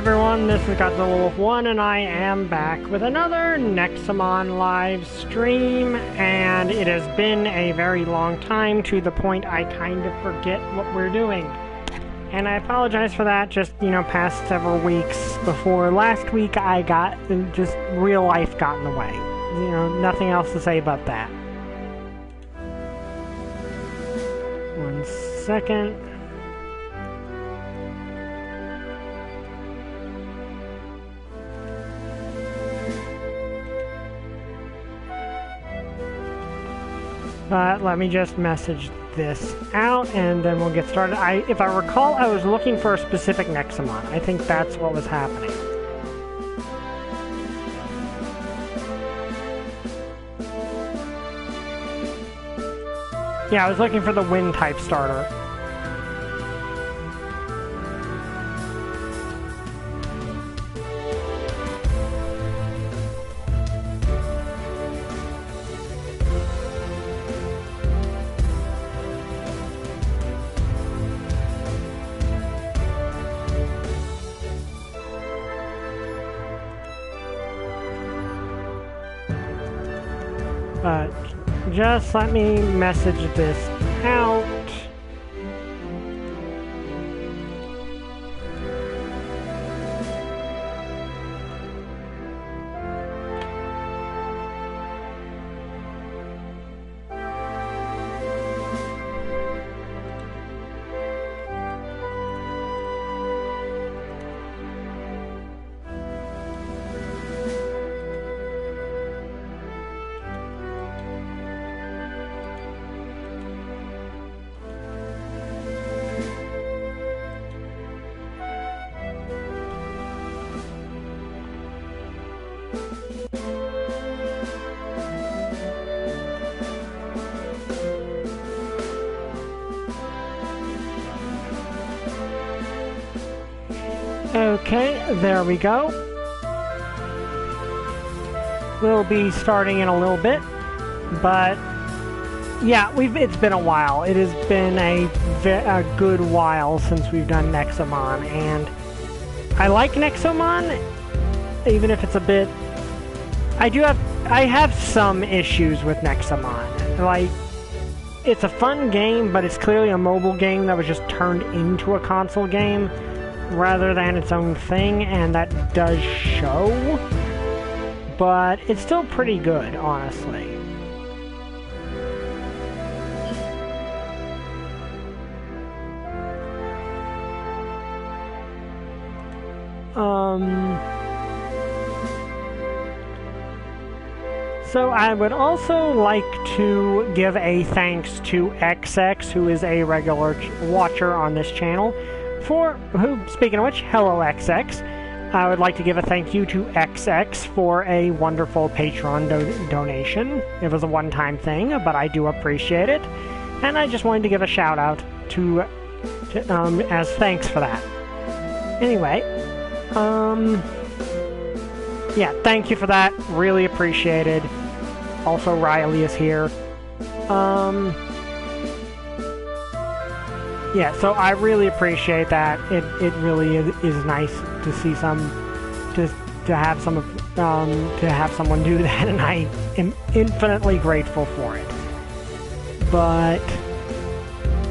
everyone, this is Godzilla1 and I am back with another Nexomon live stream, and it has been a very long time to the point I kind of forget what we're doing. And I apologize for that, just, past several weeks. Before last week I got, just real life got in the way. Nothing else to say about that. 1 second. Let me just message this out, and then we'll get started. If I recall, I was looking for a specific Nexomon. I think that's what was happening. Yeah, I was looking for the wind-type starter. But just let me message this out. Okay, there we go. We'll be starting in a little bit, but yeah, it's been a while. It has been a good while since we've done Nexomon, and I like Nexomon, even if it's a bit... I have some issues with Nexomon. Like, it's a fun game, but it's clearly a mobile game that was just turned into a console game rather than its own thing, and that does show, but it's still pretty good, honestly. So I would also like to give a thanks to XX, who is a regular watcher on this channel, speaking of which, hello XX. I would like to give a thank you to XX for a wonderful Patreon donation. It was a one-time thing, but I do appreciate it. And I just wanted to give a shout out as thanks for that. Anyway, yeah, thank you for that. Really appreciated. Also, Riley is here. Yeah, so I really appreciate that. It really is nice to see to have someone do that, and I am infinitely grateful for it. But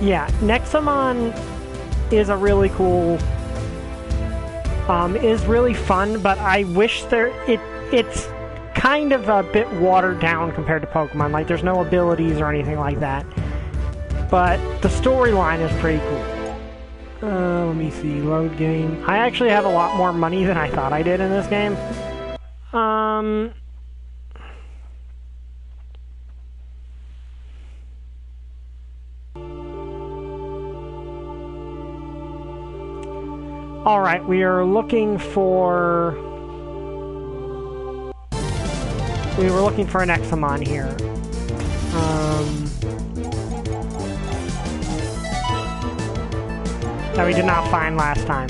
yeah, Nexomon is a really cool, is really fun, but I wish it's kind of a bit watered down compared to Pokemon. Like, there's no abilities or anything like that. But the storyline is pretty cool. Let me see, load game. I actually have a lot more money than I thought I did in this game. Alright, we were looking for an Nexomon here. That we did not find last time.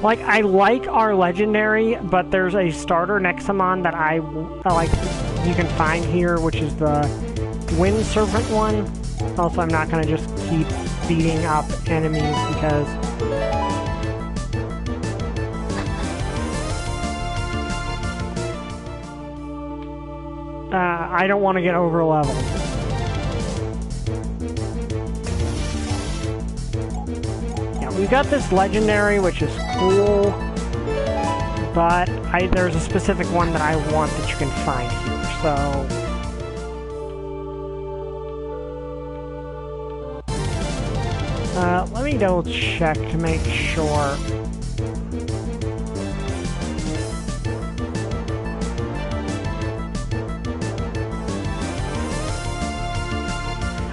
Like, I like our legendary, but there's a starter Nexomon that I like you can find here, which is the Wind Serpent one. Also, I'm not gonna just keep beating up enemies because I don't want to get over leveled. Yeah, we've got this legendary, which is cool, but there's a specific one that I want that you can find here, so... let me double check to make sure.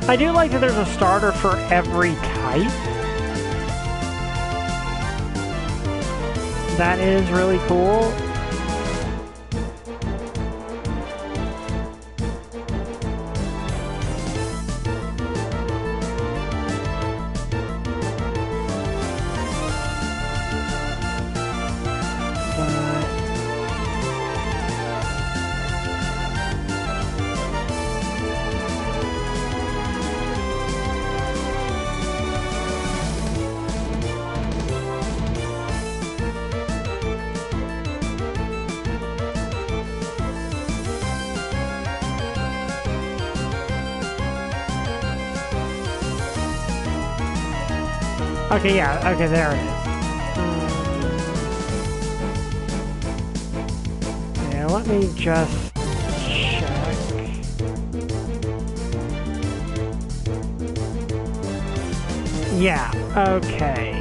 I do like that there's a starter for every type. That is really cool. Okay, yeah, okay, there it is. Yeah, let me just check. Yeah, okay.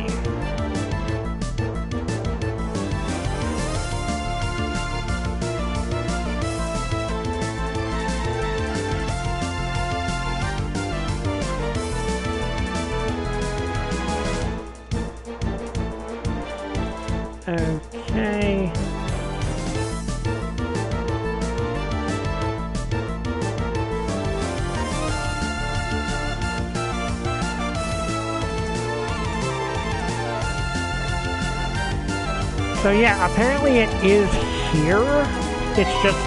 Okay. So yeah, apparently it is here. It's just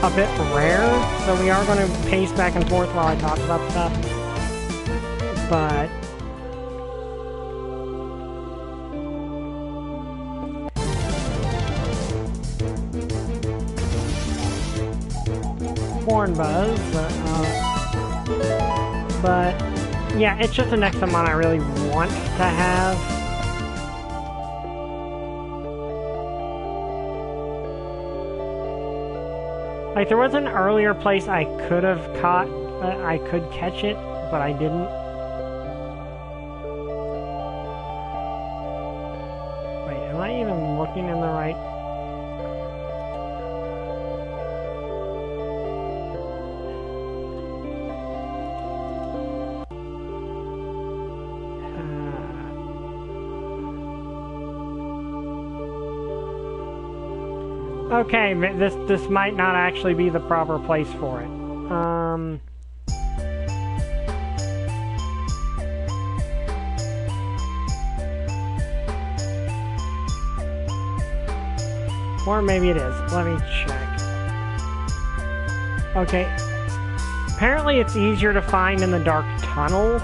a bit rare, so we are going to pace back and forth while I talk about stuff. But... Horn Buzz, but yeah, it's just a Nexomon I really want to have. Like, there was an earlier place I could have caught, I could catch it, but I didn't. Wait, am I even looking in the right... Okay, this might not actually be the proper place for it. Or maybe it is. Let me check. Okay. Apparently it's easier to find in the dark tunnel.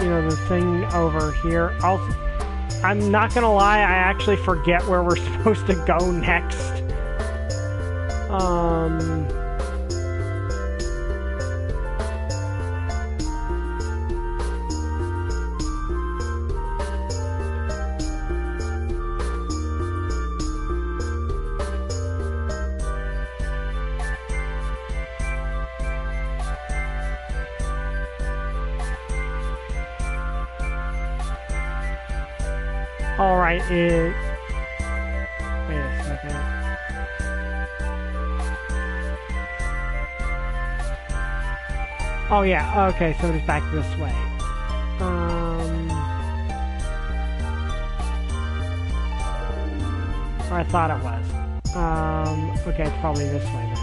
You know, the thing over here. I'm not gonna lie, I actually forget where we're supposed to go next. Alright, wait a second. Oh yeah, okay, so it's back this way. Or I thought it was. Okay, it's probably this way then.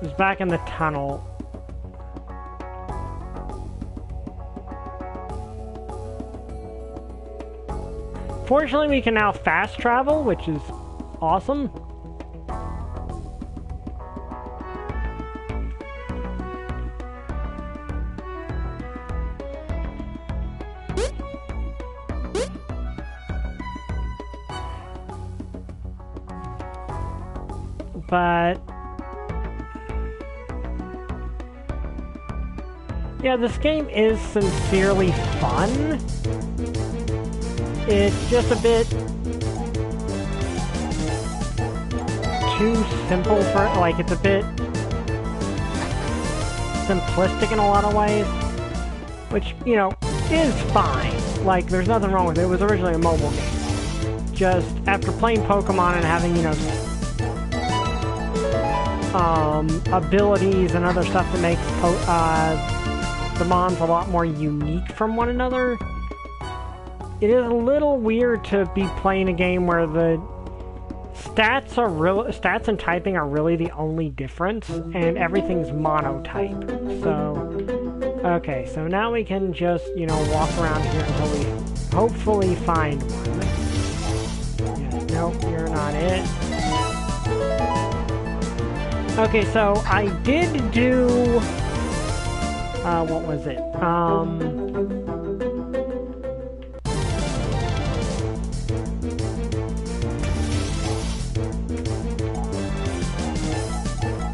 It's back in the tunnel. Fortunately, we can now fast travel, which is awesome. But yeah, this game is sincerely fun. It's just a bit too simple for, like, it's a bit simplistic in a lot of ways, which, you know, is fine. Like, there's nothing wrong with it. It was originally a mobile game. Just after playing Pokemon and having, you know, abilities and other stuff that makes the mons a lot more unique from one another, it is a little weird to be playing a game where the stats and typing are really the only difference, and everything's monotype. So, okay, so now we can just, you know, walk around here until we hopefully find one. Yeah, nope, you're not it. Okay, so I did do, what was it?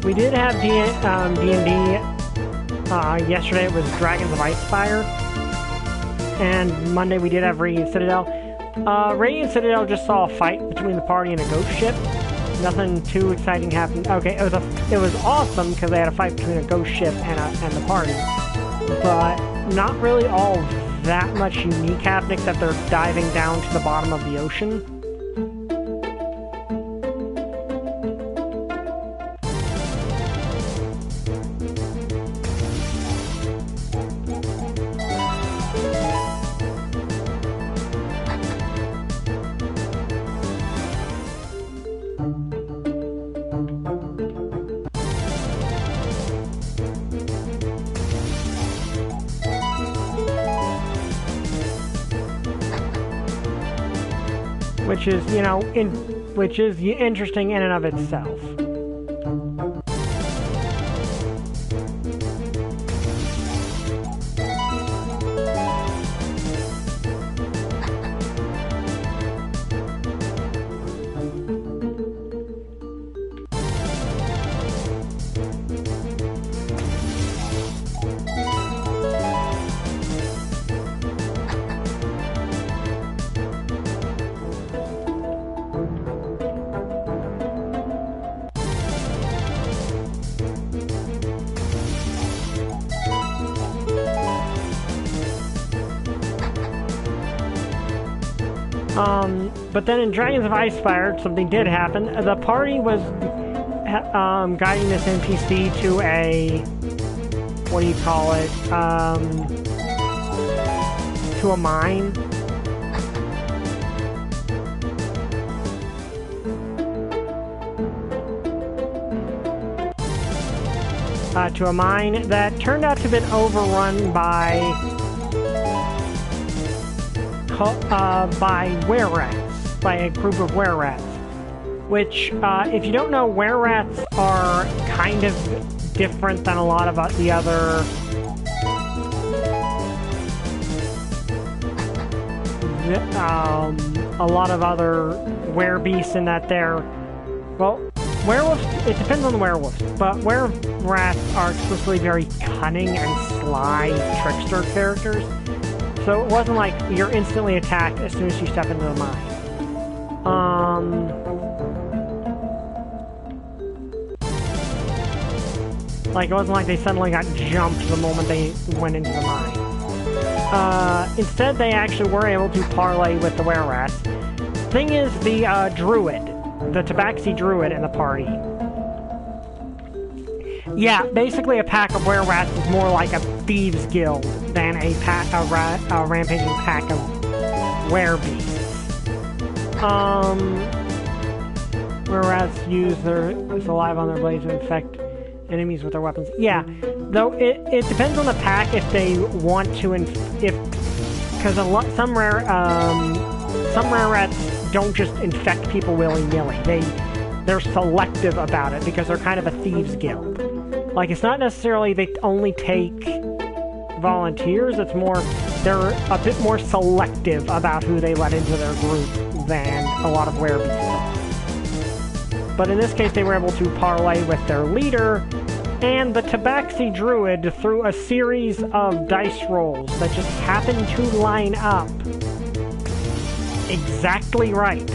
We did have D&D, yesterday it was Dragons of Icefire, and Monday we did have Radiant Citadel. Radiant Citadel just saw a fight between the party and a ghost ship. Nothing too exciting happened. Okay, it was awesome because they had a fight between a ghost ship and the party, but not really all that much unique happening except they're diving down to the bottom of the ocean. Which is, you know, which is interesting in and of itself. But then in Dragons of Icefire, something did happen. The party was guiding this NPC to a, what do you call it, to a mine. To a mine that turned out to have been overrun by were-rats, by a group of were-rats. Which, if you don't know, were-rats are kind of different than a lot of the other were-beasts in that they're, well, werewolves, it depends on the werewolves, but were-rats are explicitly very cunning and sly trickster characters. So it wasn't like you're instantly attacked as soon as you step into the mine. Like, it wasn't like they suddenly got jumped the moment they went into the mine. Instead, they actually were able to parlay with the were-rats. Thing is, the druid, the Tabaxi druid in the party. Yeah, basically a pack of were-rats is more like a thieves' guild than a rampaging pack of were-beasts. Were-rats use their saliva on their blades to infect enemies with their weapons. Yeah, though it depends on the pack if they want to, because some some rare rats don't just infect people willy-nilly. They're selective about it because they're kind of a thieves guild. Like, it's not necessarily they only take volunteers, it's more they're a bit more selective about who they let into their group than a lot of werebeasts. But in this case, they were able to parlay with their leader, and the Tabaxi Druid threw a series of dice rolls that just happened to line up exactly right.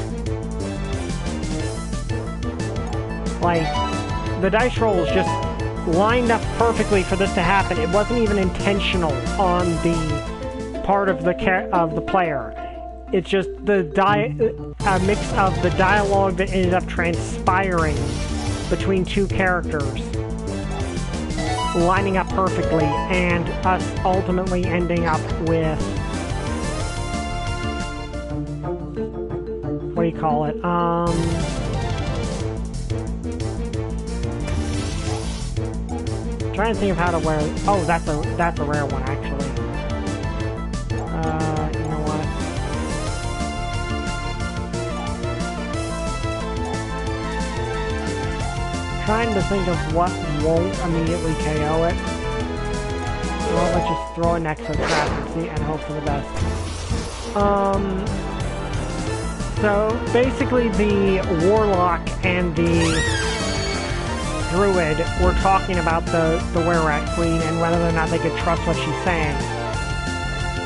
Like, the dice rolls just lined up perfectly for this to happen. It wasn't even intentional on the part of the player. It's just a mix of the dialogue that ended up transpiring between two characters lining up perfectly, and us ultimately ending up with, what do you call it? Trying to think of how to wear. Oh, that's a rare one actually. You know what? Trying to think of what won't immediately KO it. Well, let's just throw a Nexo Trap and see and hope for the best. So basically, the Warlock and the Druid were talking about the Were-Rat Queen and whether or not they could trust what she's saying.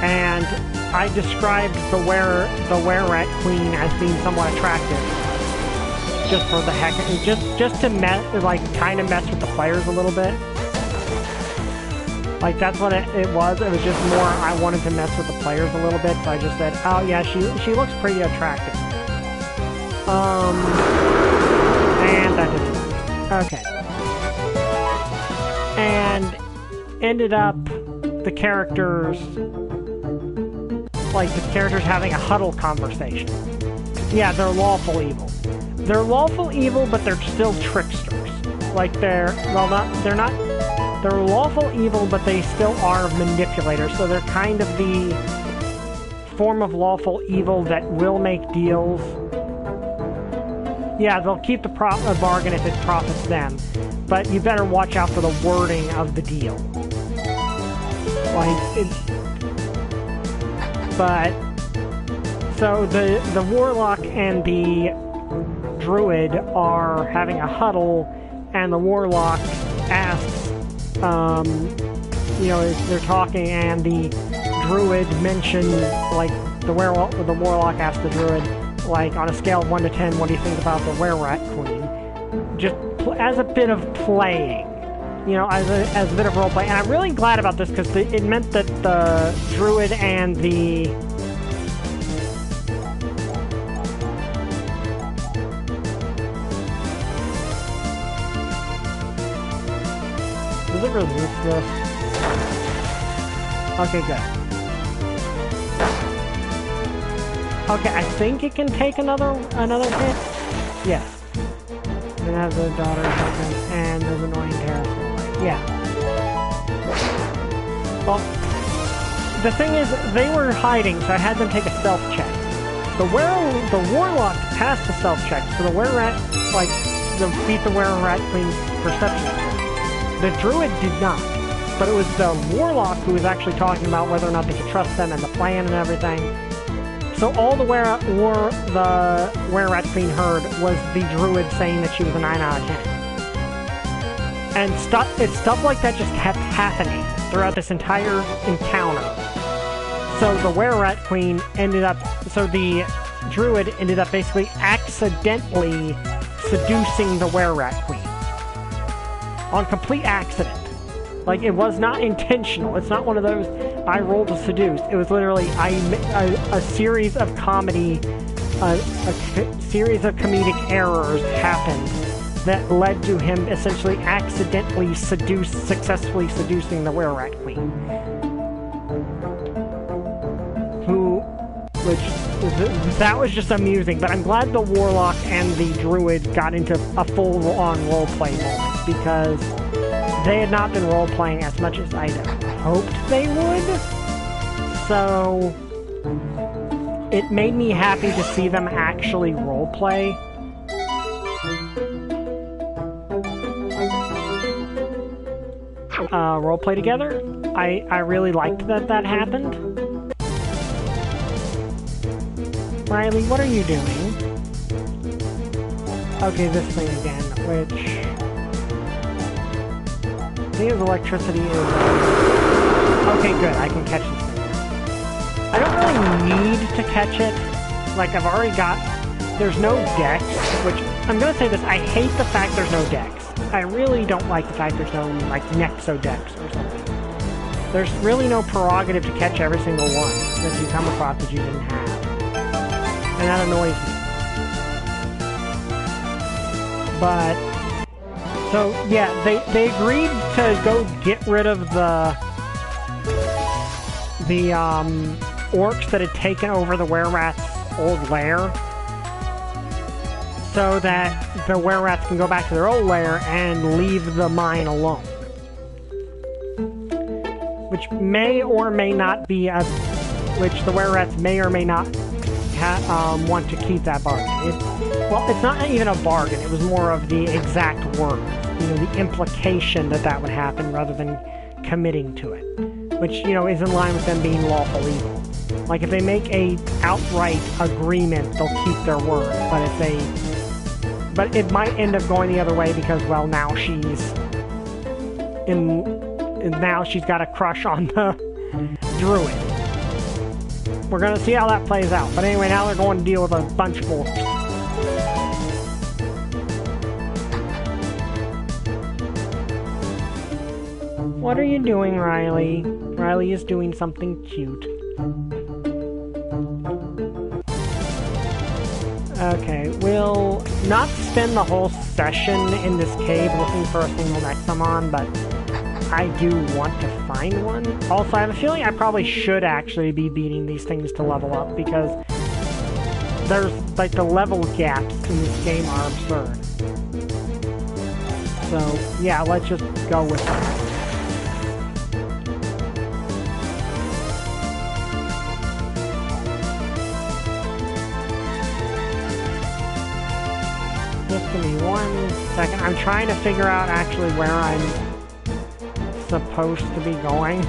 And I described the Were-Rat Queen as being somewhat attractive. Just for the heck of it. Just to kind of mess with the players a little bit. Like, that's what it was. It was just more, I wanted to mess with the players a little bit, so I just said, oh yeah, she looks pretty attractive. And that didn't work. Okay. And ended up the characters having a huddle conversation. Yeah, they're lawful evil. They're lawful evil, but they're still tricksters. Like, they're lawful evil, but they still are manipulators, so they're kind of the form of lawful evil that will make deals. Yeah, they'll keep the bargain if it profits them, but you better watch out for the wording of the deal. So the Warlock and the Druid are having a huddle, and the Warlock asks, they're talking, and the Druid mentioned, like, the Warlock asked the Druid, like, on a scale of 1 to 10, what do you think about the Were-Rat Queen? Just as a bit of playing, as a bit of roleplay. And I'm really glad about this, because it meant that the Druid and the... Does it resist this? Okay, good. Okay, I think it can take another hit. Yes. It has a daughter and there's annoying terrorist. Yeah. Well, the thing is, they were hiding, so I had them take a stealth check. The Warlock passed the stealth check, so the Were-Rat, beat the Were-Rat Queen's perception check. The Druid did not, but it was the Warlock who was actually talking about whether or not they could trust them and the plan and everything. So all the Were-Rat Queen heard was the Druid saying that she was a 9 out of 10. And stuff like that just kept happening throughout this entire encounter. So the Were-Rat Queen the Druid ended up basically accidentally seducing the Were-Rat Queen. On complete accident. Like, it was not intentional. It's not one of those, I rolled to seduce. It was literally a series of comedic errors happened that led to him essentially accidentally successfully seducing the Were-Rat Queen. That was just amusing, but I'm glad the Warlock and the Druid got into a full-on roleplay moment, because they had not been role-playing as much as I'd hoped they would. So, it made me happy to see them actually roleplay. Roleplay together. I really liked that that happened. Riley, what are you doing? Okay, this thing again, which... I think his electricity is... Okay, good, I can catch this thing now. I don't really need to catch it. Like, I've already got... There's no dex, which... I'm gonna say this, I hate the fact there's no dex. I really don't like the fact there's no, like, Nexodex or something. There's really no prerogative to catch every single one that you come across that you didn't have. And that annoys me. But... So, yeah, they agreed to go get rid of the orcs that had taken over the were-rats' old lair, so that the were-rats can go back to their old lair and leave the mine alone. Which may or may not be which the were-rats may or may not want to keep that bargain. Well, it's not even a bargain, it was more of the exact words. You know, the implication that that would happen rather than committing to it. Which, you know, is in line with them being lawful evil. Like, if they make a outright agreement, they'll keep their word. But if they... But it might end up going the other way because, well, now she's... now she's got a crush on the druid. We're gonna see how that plays out. But anyway, now they're going to deal with a bunch of orcs. What are you doing, Riley? Riley is doing something cute. Okay, we'll not spend the whole session in this cave looking for a single Nexomon, but I do want to find one. Also, I have a feeling I probably should actually be beating these things to level up, because there's, like, the level gaps in this game are absurd. So, yeah, let's just go with that. Just give me 1 second. I'm trying to figure out actually where I'm supposed to be going.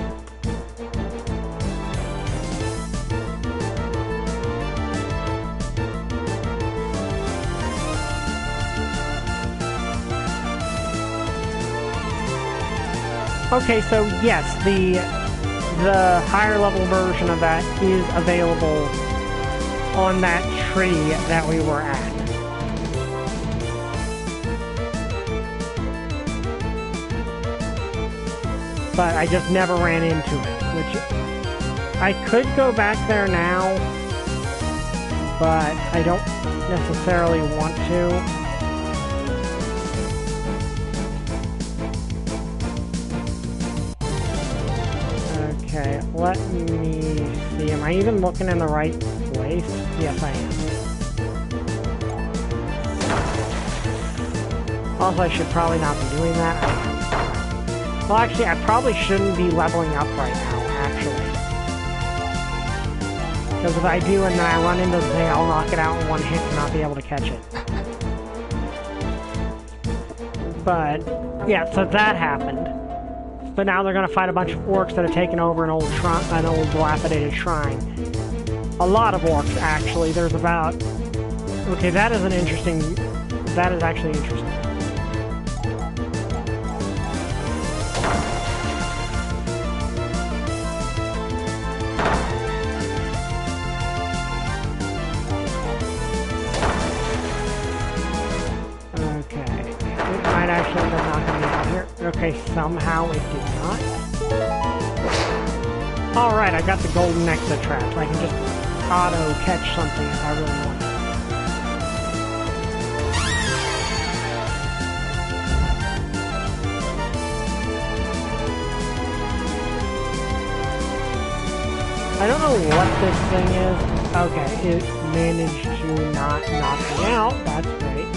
Okay, so yes, the higher level version of that is available on that tree that we were at. But I just never ran into it, which I could go back there now, but I don't necessarily want to. Okay, let me see. Am I even looking in the right place? Yes, I am. Also, I should probably not be doing that. Well, actually, I probably shouldn't be leveling up right now, actually. Because if I do and then I run into the thing, I'll knock it out in one hit and not be able to catch it. But, yeah, so that happened. But now they're going to fight a bunch of orcs that have taken over an old dilapidated shrine. A lot of orcs, actually. There's about... Okay, that is interesting... That is actually interesting. Okay, somehow it did not. Alright, I got the golden Nexa traps. I can just auto-catch something if I really want to. I don't know what this thing is. Okay, it managed to not knock me out. That's great.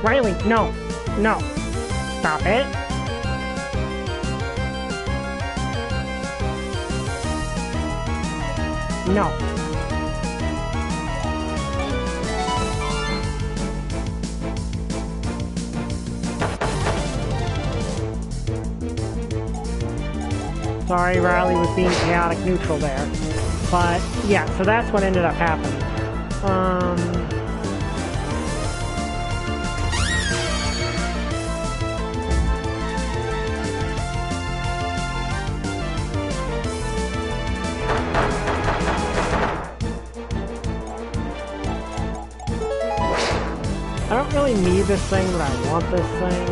Riley, no! No! Stop it! No. Sorry, Riley was being chaotic neutral there. But, yeah, so that's what ended up happening. I don't really need this thing, but I want this thing.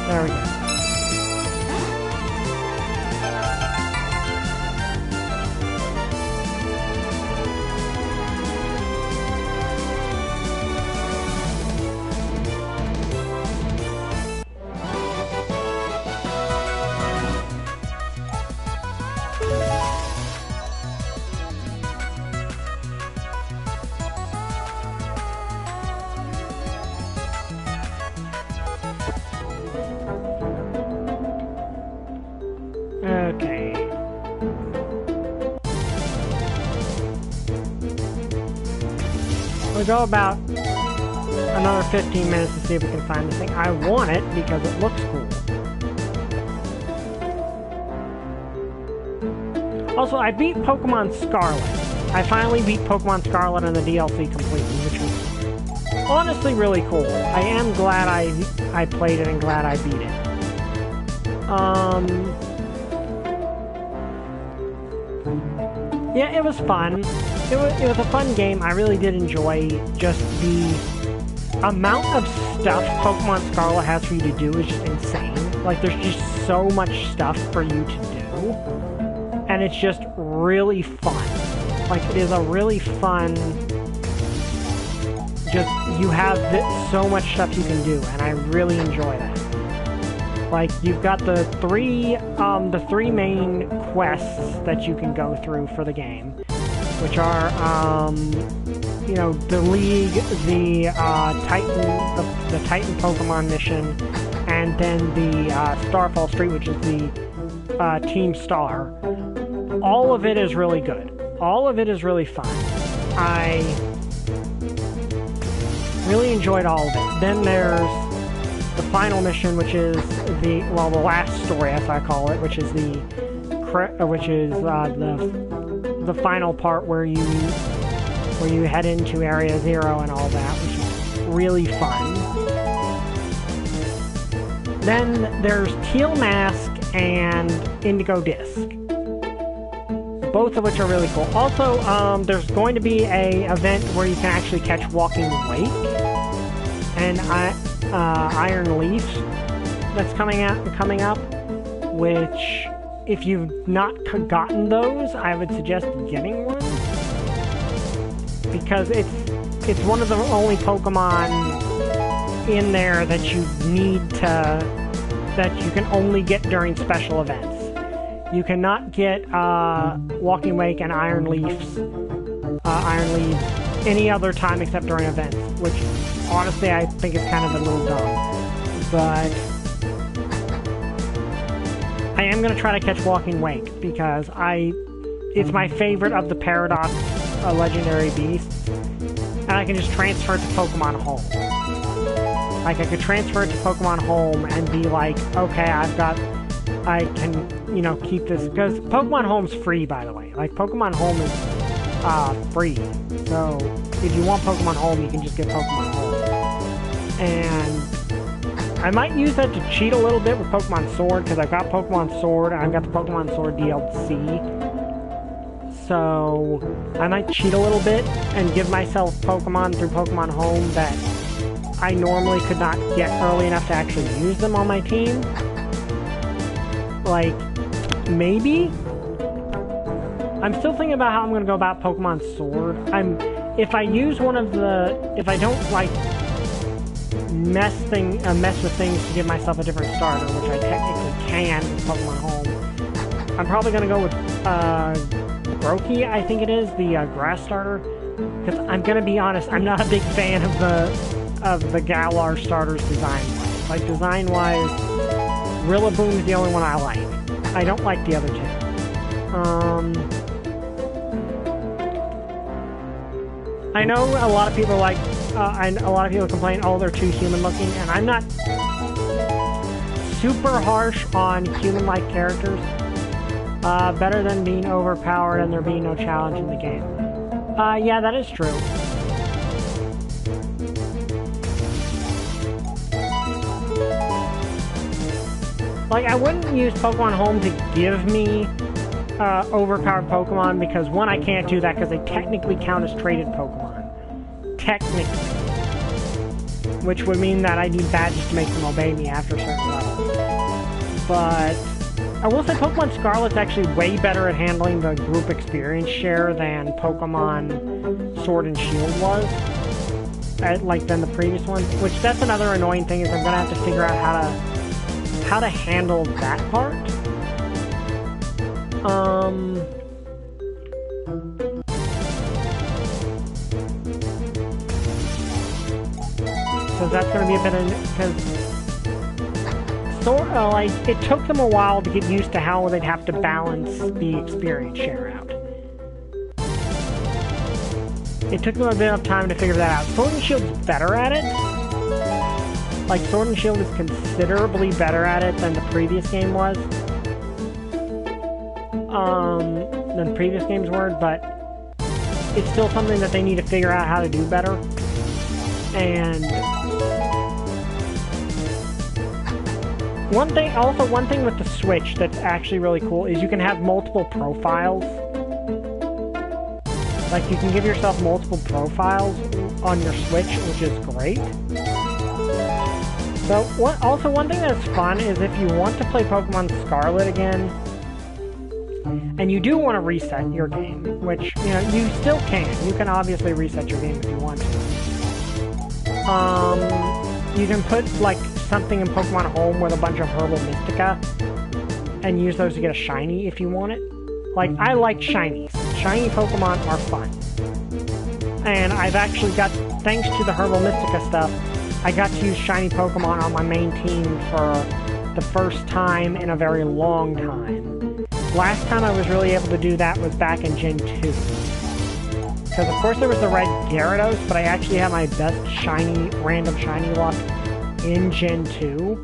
There we go. Okay. We'll go about another 15 minutes to see if we can find this thing. I want it because it looks cool. Also, I beat Pokemon Scarlet. I finally beat Pokemon Scarlet in the DLC completely, which was honestly really cool. I am glad I played it and glad I beat it. Yeah, it was fun. It was a fun game. I really did enjoy just the amount of stuff Pokemon Scarlet has for you to do is just insane. Like, there's just so much stuff for you to do. And it's just really fun. Like, it is a really fun... Just, you have so much stuff you can do, and I really enjoy that. Like, you've got the three main quests that you can go through for the game, which are, you know, the League, the Titan Pokemon mission, and then the Starfall Street, which is the Team Star. All of it is really good. All of it is really fun. I really enjoyed all of it. Then there's the final mission, which is the last story, as I call it, which is the final part where you head into Area Zero and all that, which is really fun. Then there's Teal Mask and Indigo Disc, both of which are really cool. Also, there's going to be a event where you can actually catch Walking Wake and Iron Leaf that's coming up, which, if you've not gotten those, I would suggest getting one, because it's one of the only Pokemon in there that you can only get during special events. You cannot get Walking Wake and Iron Leaves any other time except during events, which honestly I think is kind of a little dumb. But I am going to try to catch Walking Wake because it's my favorite of the Paradox legendary beasts, and I can just transfer it to Pokemon Home. Like, I could transfer it to Pokemon Home and be like, okay, I can, you know, keep this, because Pokemon Home's free, by the way. Like, Pokemon Home is free. So, if you want Pokemon Home, you can just get Pokemon Home. And I might use that to cheat a little bit with Pokemon Sword, because I've got Pokemon Sword, and I've got the Pokemon Sword DLC. So, I might cheat a little bit and give myself Pokemon through Pokemon Home that I normally could not get early enough to actually use them on my team. Like, maybe? I'm still thinking about how I'm going to go about Pokemon Sword. If I don't, like, mess with things to give myself a different starter, which I technically can with Pokemon Home, I'm probably going to go with, Grookey, I think it is, the, grass starter. Because I'm going to be honest, I'm not a big fan of the Galar starters design-wise. Like, design-wise, Rillaboom's the only one I like. I don't like the other two. I know a lot of people like and a lot of people complain, oh, they're too human-looking, and I'm not super harsh on human-like characters. Better than being overpowered and there being no challenge in the game. Yeah, that is true. Like, I wouldn't use Pokemon Home to give me overpowered Pokemon because, one, I can't do that because they technically count as traded Pokemon. Technically. Which would mean that I need badges to make them obey me after a certain level. But I will say Pokemon Scarlet's actually way better at handling the group experience share than Pokemon Sword and Shield was. Than the previous one. Which, that's another annoying thing, is I'm gonna have to figure out how to handle that part. So that's gonna be a bit of, because it took them a while to get used to how they'd have to balance the experience share out. It took them a bit of time to figure that out. Sword and Shield's better at it. Like, Sword and Shield is considerably better at it than the previous game was. Than previous games were, but it's still something that they need to figure out how to do better. And one thing with the Switch that's actually really cool is you can have multiple profiles. Like, you can give yourself multiple profiles on your Switch, which is great. So, one thing that's fun is if you want to play Pokemon Scarlet again, and you do want to reset your game, which, you know, you still can. You can obviously reset your game if you want to. You can put, like, something in Pokemon Home with a bunch of Herbal Mystica, and use those to get a shiny if you want it. Like, I like shinies. Shiny Pokemon are fun. And I've actually got, thanks to the Herbal Mystica stuff, I got to use shiny Pokemon on my main team for the first time in a very long time. Last time I was really able to do that was back in Gen 2. Because of course there was the red Gyarados, but I actually had my best random shiny luck in Gen 2.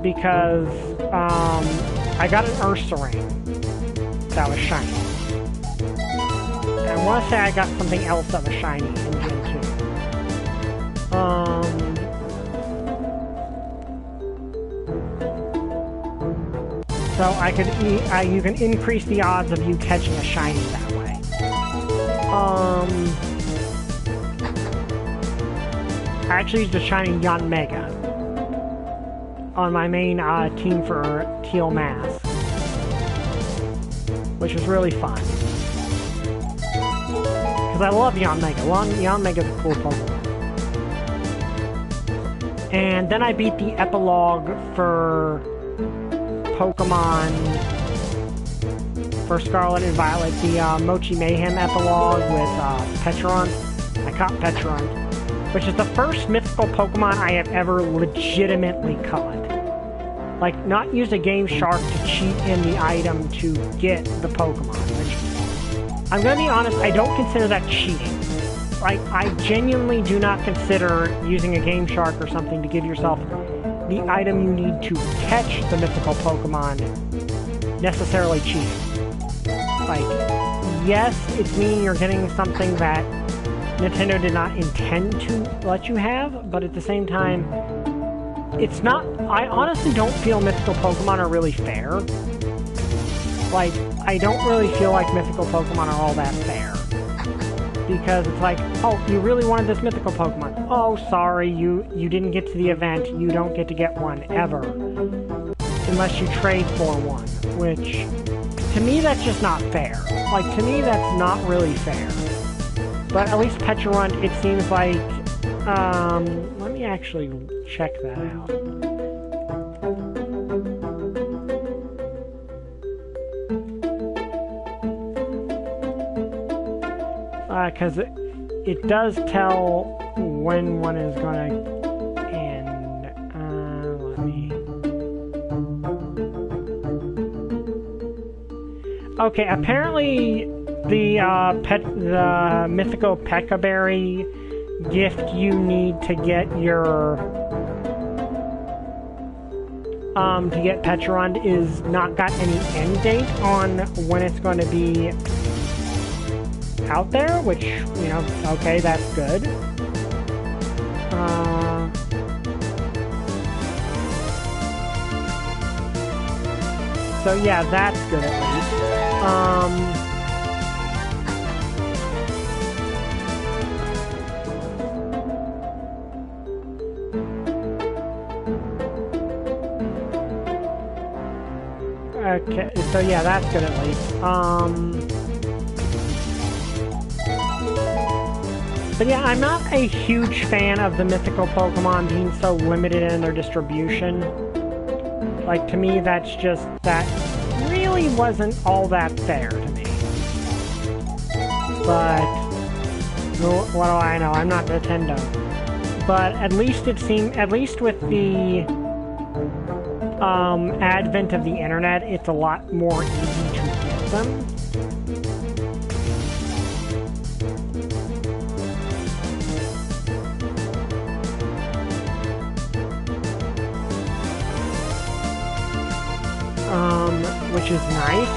Because, I got an Ursaring that was shiny. And I want to say I got something else that was shiny in Gen 2. So you can increase the odds of you catching a shiny that way. I actually used a shiny Yanmega on my main team for Teal Mass, which was really fun. Because I love Yanmega. Yanmega's a cool Pokemon. And then I beat the epilogue for Pokemon for Scarlet and Violet, the Mochi Mayhem epilogue with Petron. I caught Petron, which is the first mythical Pokemon I have ever legitimately caught. Like, not use a Game Shark to cheat in the item to get the Pokemon, which, I'm gonna be honest, I don't consider that cheating. Like, I genuinely do not consider using a Game Shark or something to give yourself the item you need to catch the mythical Pokemon necessarily cheating. Like, yes, it's meaning you're getting something that Nintendo did not intend to let you have, but at the same time, it's not... I honestly don't feel mythical Pokemon are really fair. Like, I don't really feel like mythical Pokemon are all that fair. Because it's like, oh, you really wanted this mythical Pokemon. Oh, sorry, you didn't get to the event. You don't get to get one, ever. Unless you trade for one. Which, to me, that's just not fair. Like, to me, that's not really fair. But at least Pecharunt, it seems like... let me actually check that out. Because it does tell when one is going to end. Let me... Okay, apparently the mythical Pekka-berry gift you need to get your to get Petrond is not got any end date on when it's going to be out there, which, you know, okay, that's good. So yeah, that's good at least. Okay, so yeah, that's good at least. But yeah, I'm not a huge fan of the mythical Pokemon being so limited in their distribution. Like, to me, that really wasn't all that fair to me. But, what do I know? I'm not Nintendo. But at least it seemed, at least with the advent of the internet, it's a lot more easy to get them. Which is nice.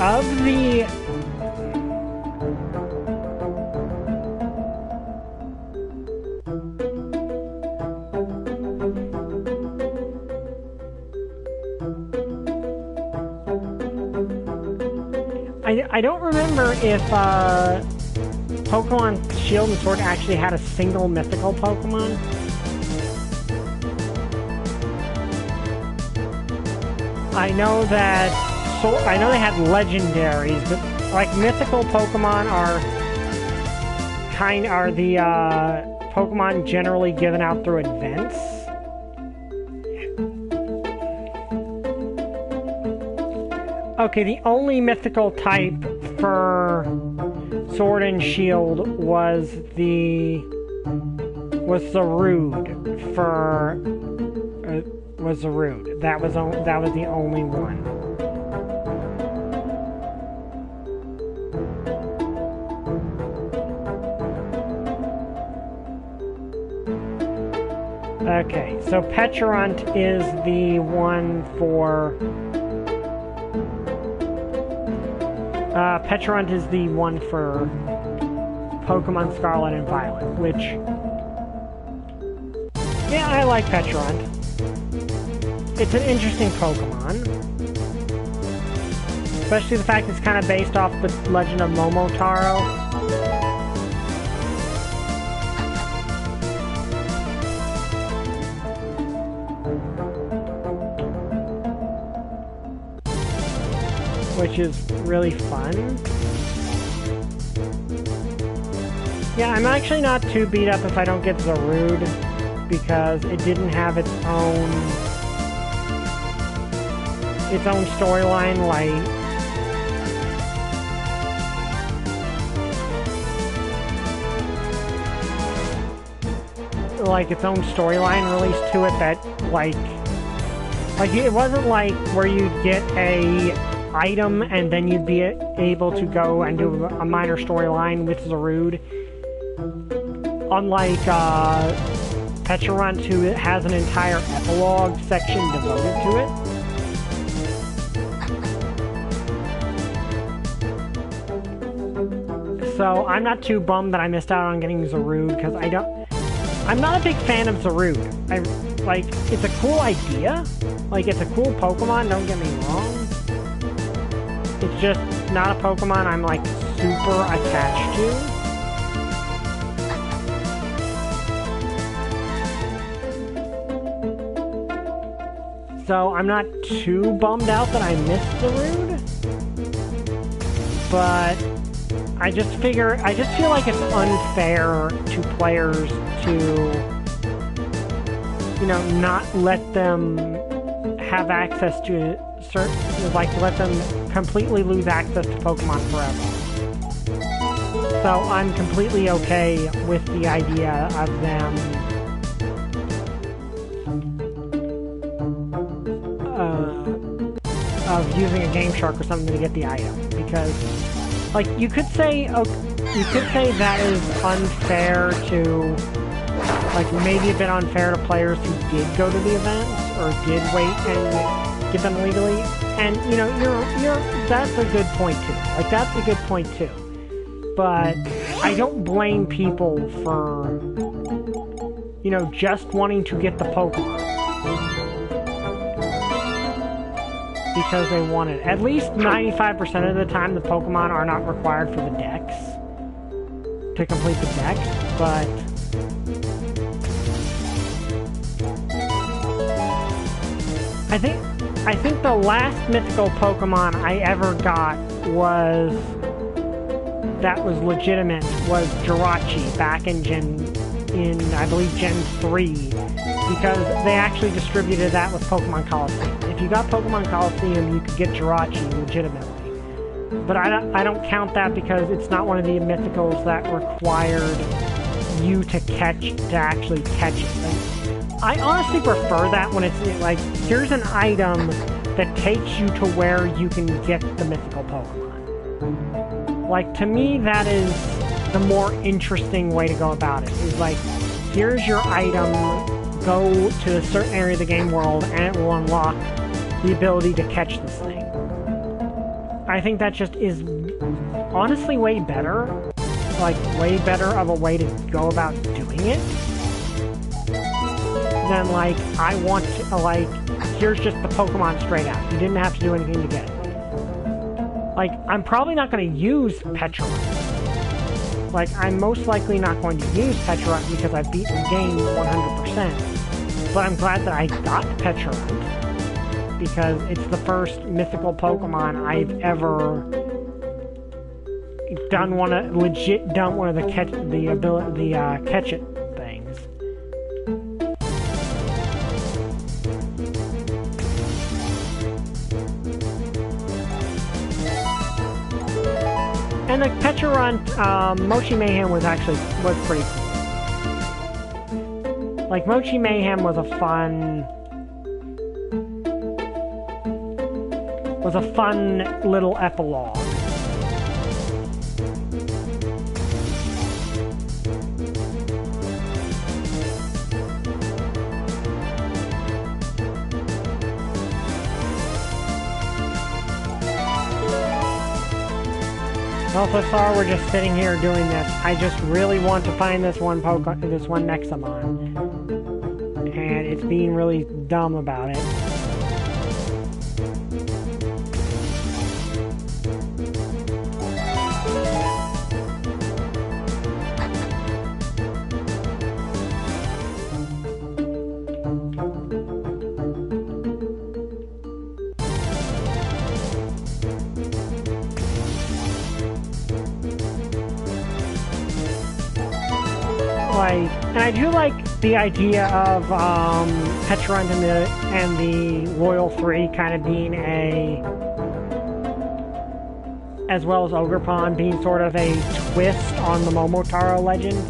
Of the... I don't remember if, Pokemon Shield and Sword actually had a single mythical Pokemon. I know that, I know they had legendaries, but like mythical Pokemon are the Pokemon generally given out through events. Okay, the only mythical type for Sword and Shield was the Rude for. Was the Rude. That was the only one. Okay, so Petront is the one for... Petront is the one for Pokemon Scarlet and Violet, which... Yeah, I like Petront. It's an interesting Pokemon. Especially the fact it's kind of based off the Legend of Momotaro. Which is really fun. Yeah, I'm actually not too beat up if I don't get Zarude, because it didn't have its own storyline, like its own storyline released to it that, like it wasn't like where you'd get a item and then you'd be able to go and do a minor storyline with Zarude. Unlike, Petront, who has an entire epilogue section devoted to it. So I'm not too bummed that I missed out on getting Zarude, because I'm not a big fan of Zarude. It's a cool idea. Like, it's a cool Pokemon, don't get me wrong. It's just not a Pokemon I'm, like, super attached to. So I'm not too bummed out that I missed Zarude. But I just feel like it's unfair to players to, you know, not let them have access to certain, like, let them completely lose access to Pokemon forever. So I'm completely okay with the idea of them of using a Game Shark or something to get the item, because, like, you could say that is unfair to, like, maybe a bit unfair to players who did go to the events or did wait and get them legally. And you know, that's a good point too. Like, that's a good point too. But I don't blame people for, you know, just wanting to get the Pokemon because they want it. At least 95% of the time, the Pokemon are not required for the dex to complete the dex, but I think the last mythical Pokemon I ever got that was legitimate was Jirachi back in I believe Gen 3, because they actually distributed that with Pokemon Coliseum. If you got Pokemon Coliseum, you could get Jirachi legitimately. But I don't count that because it's not one of the mythicals that required you to actually catch it. And I honestly prefer that when it's like, here's an item that takes you to where you can get the mythical Pokemon. Like, to me, that is the more interesting way to go about it. Is like, here's your item, go to a certain area of the game world, and it will unlock the ability to catch this thing. I think that just is honestly way better. Like, way better of a way to go about doing it than, like, I want to, like, here's just the Pokemon straight out. You didn't have to do anything to get it. Like, I'm probably not going to use Petrorunt. Like, I'm most likely not going to use Petrorunt because I've beaten the game 100%. But I'm glad that I got Petrorunt, because it's the first mythical Pokemon I've ever done one of the catch it things. And the Petrorunt Mochi Mayhem was pretty cool. Like, Mochi Mayhem was a fun little epilogue. Well, so far we're just sitting here doing this. I just really want to find this one Nexomon. And it's being really dumb about it. And I do like the idea of Petrorunt and the Royal 3 kind of being as well as Ogerpon being sort of a twist on the Momotaro legend.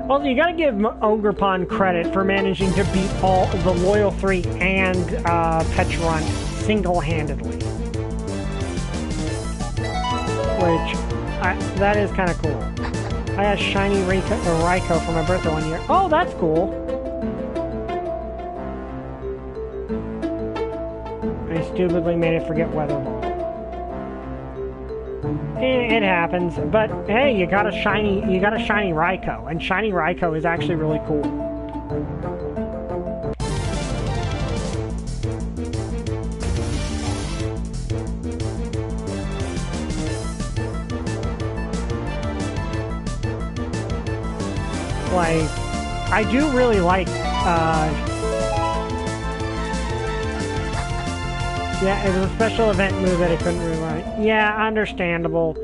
Well, you gotta give Ogerpon credit for managing to beat all the Loyal 3 and Petrorunt single-handedly. Which, that is kind of cool. I got shiny Raikou for my birthday one year. Oh, that's cool! I stupidly made it forget Weather Ball. It happens, but hey, you got a shiny Raikou, and shiny Raikou is actually really cool. Like, I do really like, yeah, it was a special event move that I couldn't rewrite. Yeah, understandable.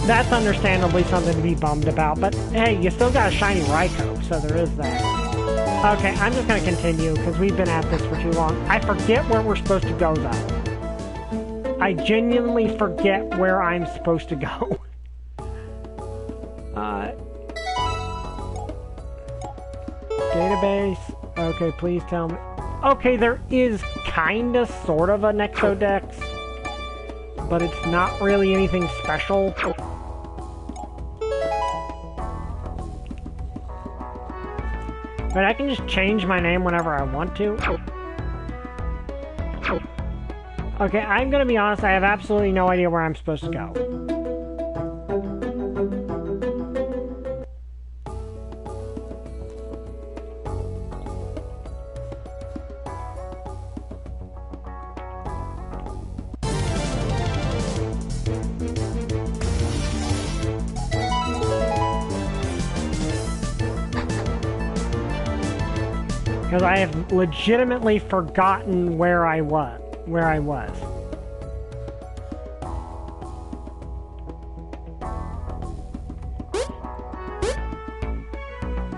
That's understandably something to be bummed about, but hey, you still got a shiny Raikou, so there is that. Okay, I'm just gonna continue, because we've been at this for too long. I forget where we're supposed to go, though. I genuinely forget where I'm supposed to go. Database. Okay, please tell me. Okay, there is kinda, sort of a Nexodex, but it's not really anything special. But I can just change my name whenever I want to. Okay, I'm gonna be honest, I have absolutely no idea where I'm supposed to go. Because I have legitimately forgotten where I was.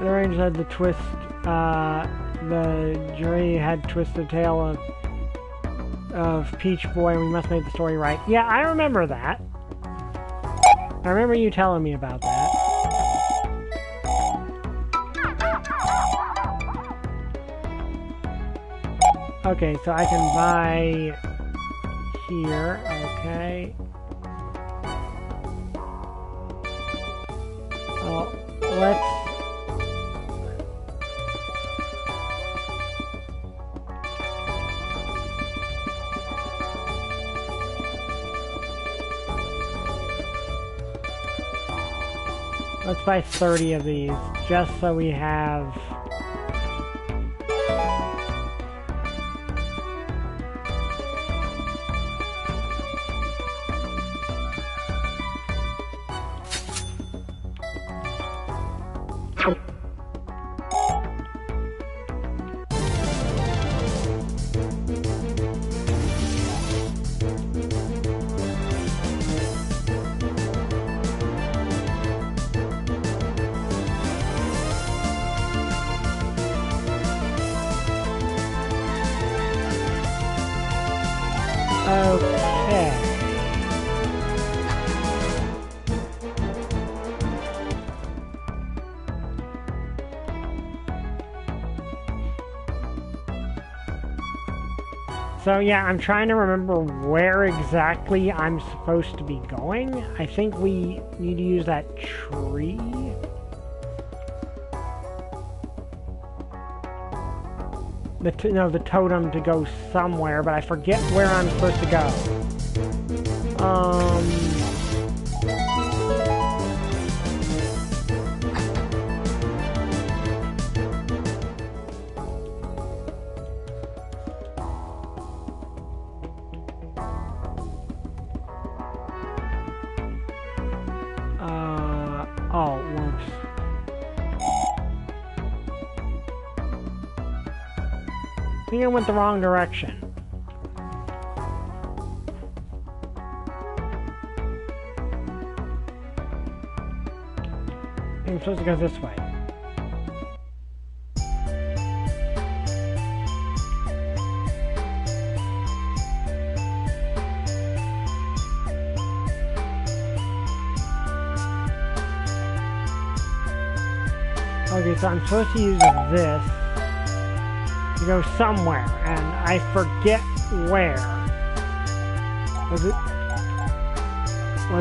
The Ranger had the twist, the jury had twisted tail of Peach Boy, and we must make the story right. Yeah, I remember that. I remember you telling me about that. Okay, so I can buy here, okay. Well, let's... Let's buy 30 of these, just so we have... Okay. So yeah, I'm trying to remember where exactly I'm supposed to be going. I think we need to use that tree. The totem to go somewhere, but I forget where I'm supposed to go. Oh, whoops. I think I went the wrong direction. I'm supposed to go this way. Okay, so I'm supposed to use this to go somewhere, and I forget where. Was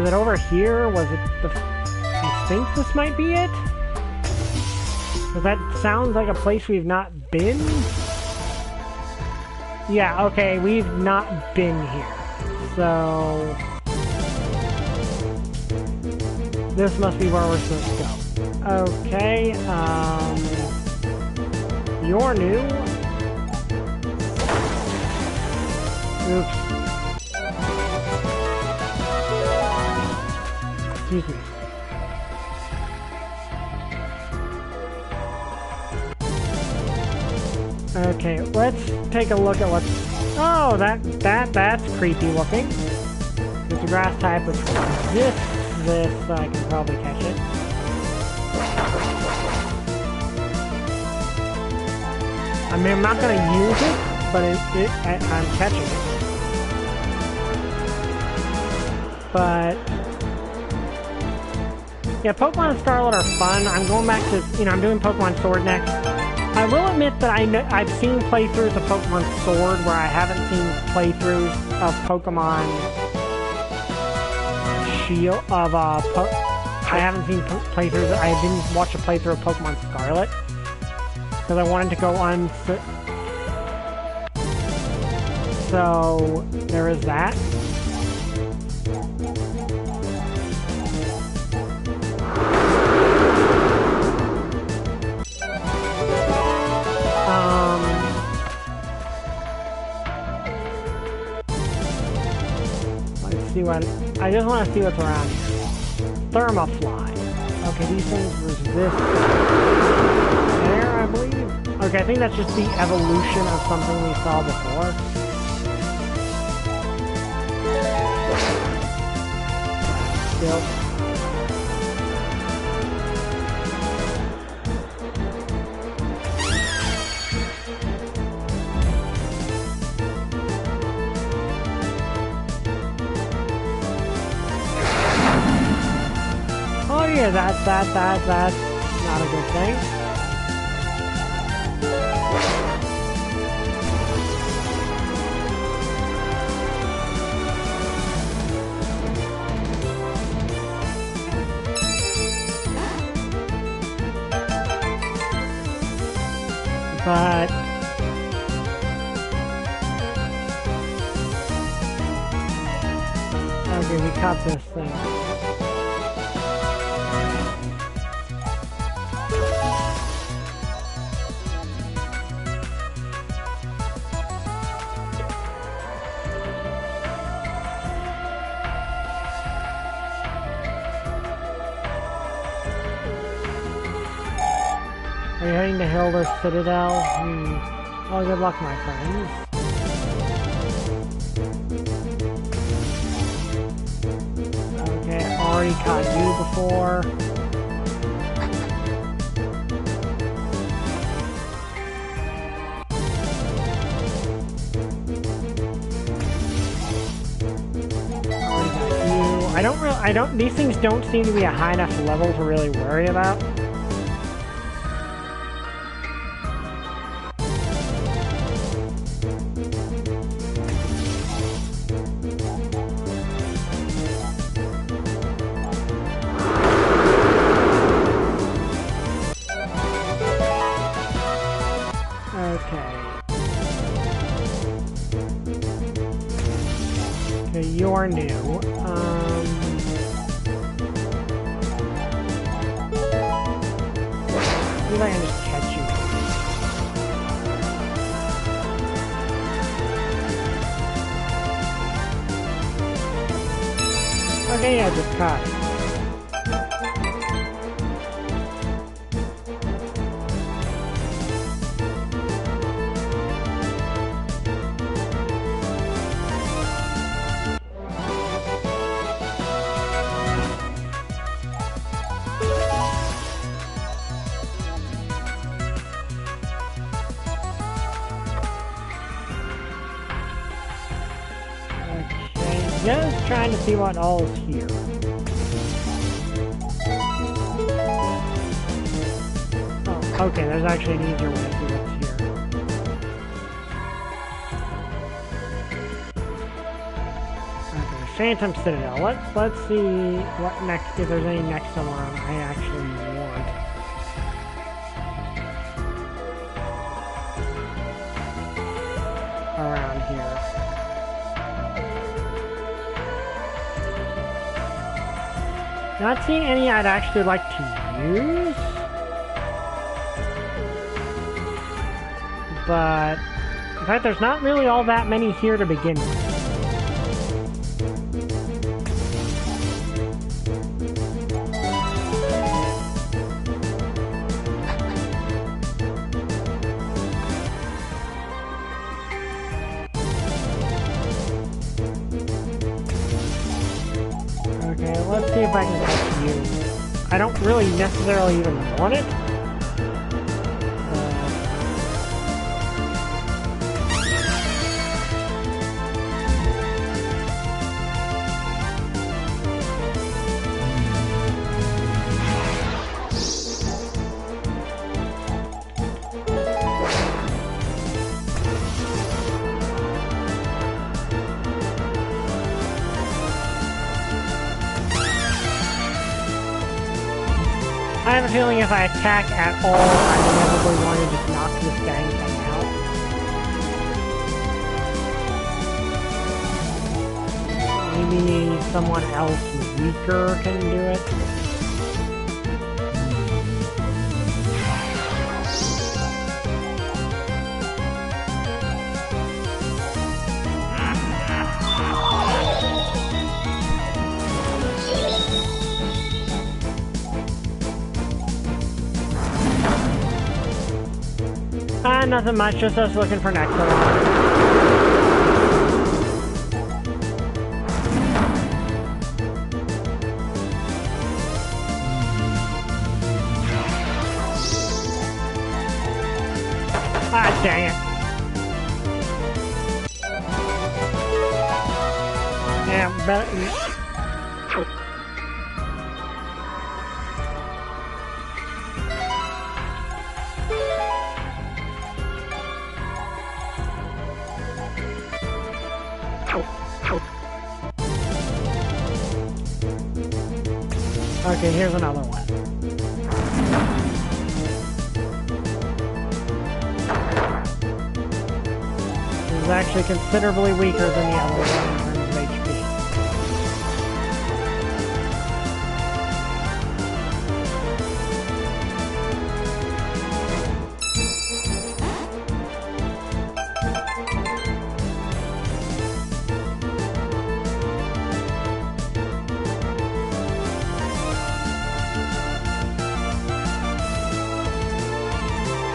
it over here? Was it the... I think this might be it? Because that sounds like a place we've not been. Yeah, okay, we've not been here. So... this must be where we're supposed to go. Okay, you're new. Oops. Excuse me. Okay, let's take a look at what's... Oh, that's creepy looking. It's a grass type which resists this, so I can probably catch it. I mean, I'm not going to use it, but I'm catching it. But yeah, Pokemon Scarlet are fun. I'm going back to, I'm doing Pokemon Sword next. I will admit that I've seen playthroughs of Pokemon Sword where I haven't seen playthroughs of Pokemon Shield, I haven't seen playthroughs, I didn't watch a playthrough of Pokemon Scarlet. Because I wanted to go on, so there is that. Let's see what, I just want to see what's around here. Thermafly. Okay, these things resist air, I believe. Okay, I think that's just the evolution of something we saw before. Still. Oh yeah, that's not a good thing. But okay, we caught this thing. Are you heading to Hilda's Citadel? Well, good luck, my friends. Okay, already caught you before. Already got you. These things don't seem to be a high enough level to really worry about. Okay, you're new. See if I can just catch you. Okay, yeah, just caught it. Just trying to see what all is here. Oh, okay, there's actually an easier way to see what's here. Okay, Phantom Citadel. Let's see what next, if there's any Nexomon I actually want. Around here. Not seeing any I'd actually like to use, but in fact there's not really all that many here to begin with. Okay, let's see if I can catch you. I don't really necessarily even want it. I have a feeling if I attack at all, I'm inevitably going to just knock this dang thing out. Maybe someone else weaker can do it. Nothing much, just us looking for Nexomon. Ah, dang it. Yeah, better... Okay, here's another one. This is actually considerably weaker than the other one in terms of HP.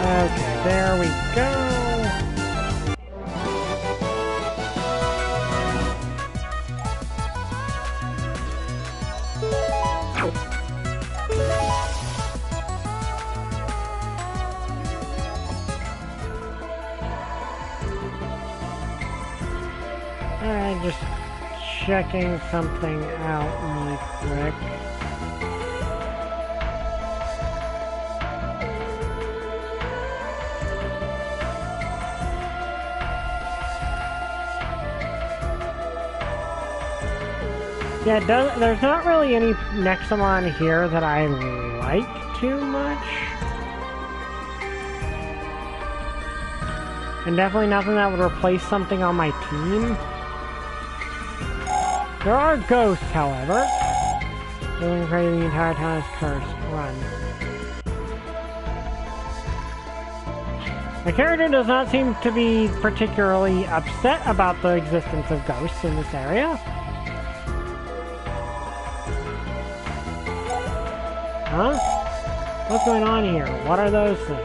Okay, there we go. Alright, just checking something out really quick. Yeah, there's not really any Nexomon here that I like too much. And definitely nothing that would replace something on my team. There are ghosts, however. Building crazy, the entire town is cursed. Run. My character does not seem to be particularly upset about the existence of ghosts in this area. Huh? What's going on here? What are those things?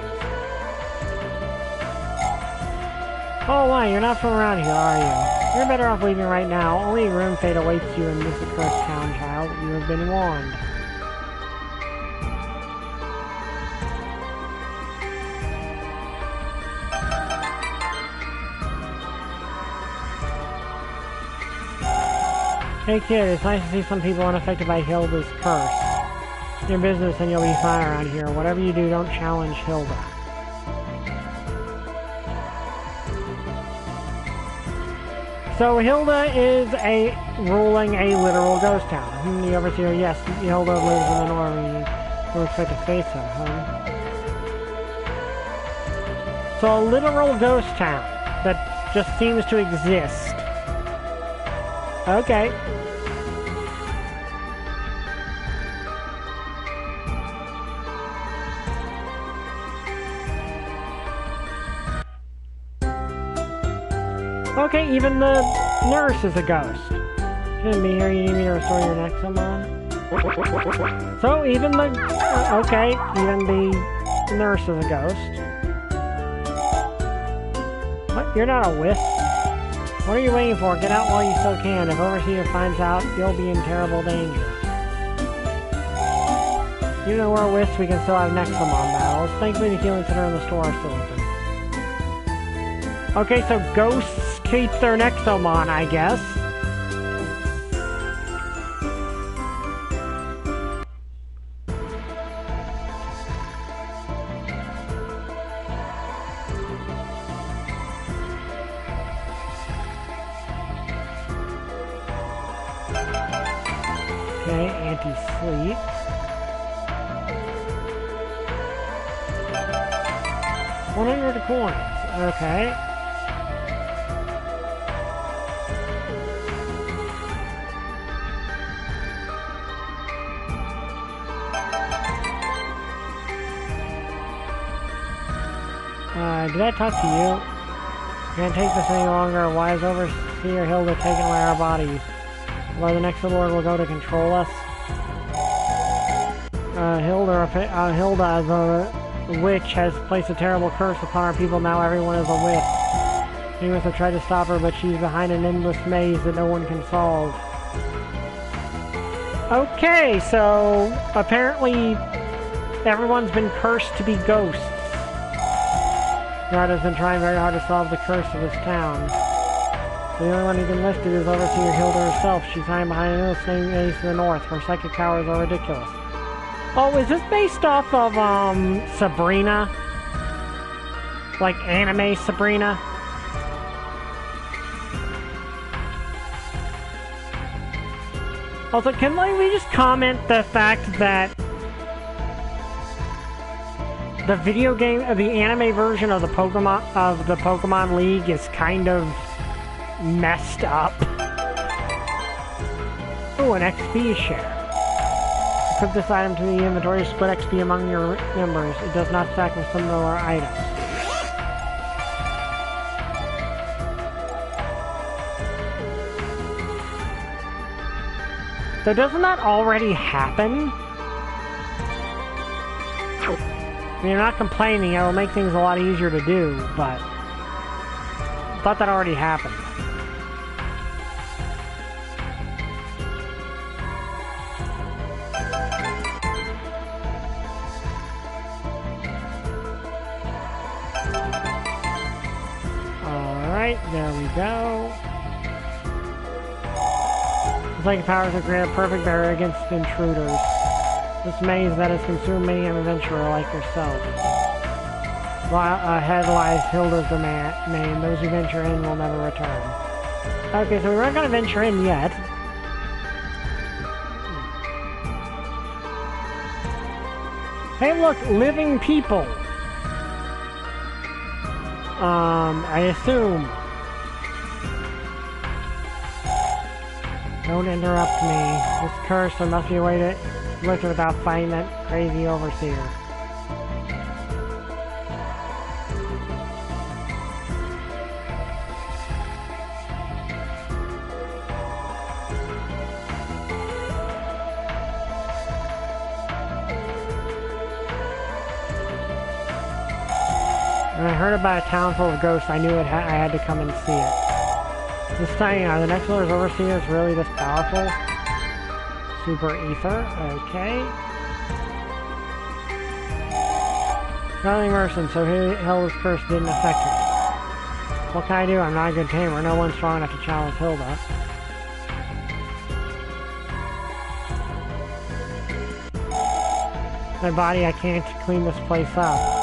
Oh, why? You're not from around here, are you? You're better off leaving right now. Only grim fate awaits you in this accursed town, child. You have been warned. Hey kid, it's nice to see some people unaffected by Hilda's curse. Your business and you'll be fine around here. Whatever you do, don't challenge Hilda. So Hilda is ruling a literal ghost town. The overseer, yes, Hilda lives in the north. We'll expect to face her, huh? So a literal ghost town that just seems to exist. Okay. Okay, even the nurse is a ghost. Shouldn't be here, you need me to restore your Nexomon? So even the... okay, even the nurse is a ghost. What? You're not a wisp? What are you waiting for? Get out while you still can. If Overseer finds out, you'll be in terrible danger. Even though we're a wisp, we can still have Nexomon battles. Thankfully, the healing center and the store are still open. Okay, so ghosts keep their Nexomon, I guess. Okay, anti-sleep. 100 coins. Okay. Did I talk to you? Can't take this any longer. Why is Overseer Hilda taking away our bodies? Why the next Lord will go to control us? Hilda, the witch, has placed a terrible curse upon our people. Now everyone is a witch. We must have tried to stop her, but she's behind an endless maze that no one can solve. Okay, so apparently everyone's been cursed to be ghosts. God has been trying very hard to solve the curse of this town. The only one who can lift it is Overseer Hilda herself. She's hiding behind an endless maze to the north. Her psychic powers are ridiculous. Oh, is this based off of, Sabrina? Like, anime Sabrina? Also, can we just comment the fact that the video game, the anime version of the Pokemon League is kind of messed up? Oh, an XP share. Equip this item to the inventory to split XP among your members. It does not stack with similar items. So doesn't that already happen? I mean, I'm not complaining, it will make things a lot easier to do, but I thought that already happened. Alright, there we go. The psychic powers are create a perfect barrier against intruders. This maze that has consumed many an adventurer like yourself. Ahead lies Hilda's domain. Those who venture in will never return. Okay, so we're not going to venture in yet. Hey look, living people! I assume. Don't interrupt me. This curse, there must be a way to lift it without fighting that crazy overseer. When I heard about a town full of ghosts, I knew I had to come and see it. This time, are the next Lord's overseers really this powerful? Super ether, okay. Nothing merchant, so Hilda's curse didn't affect her. What can I do? I'm not a good tamer. No one's strong enough to challenge Hilda. My body, I can't clean this place up.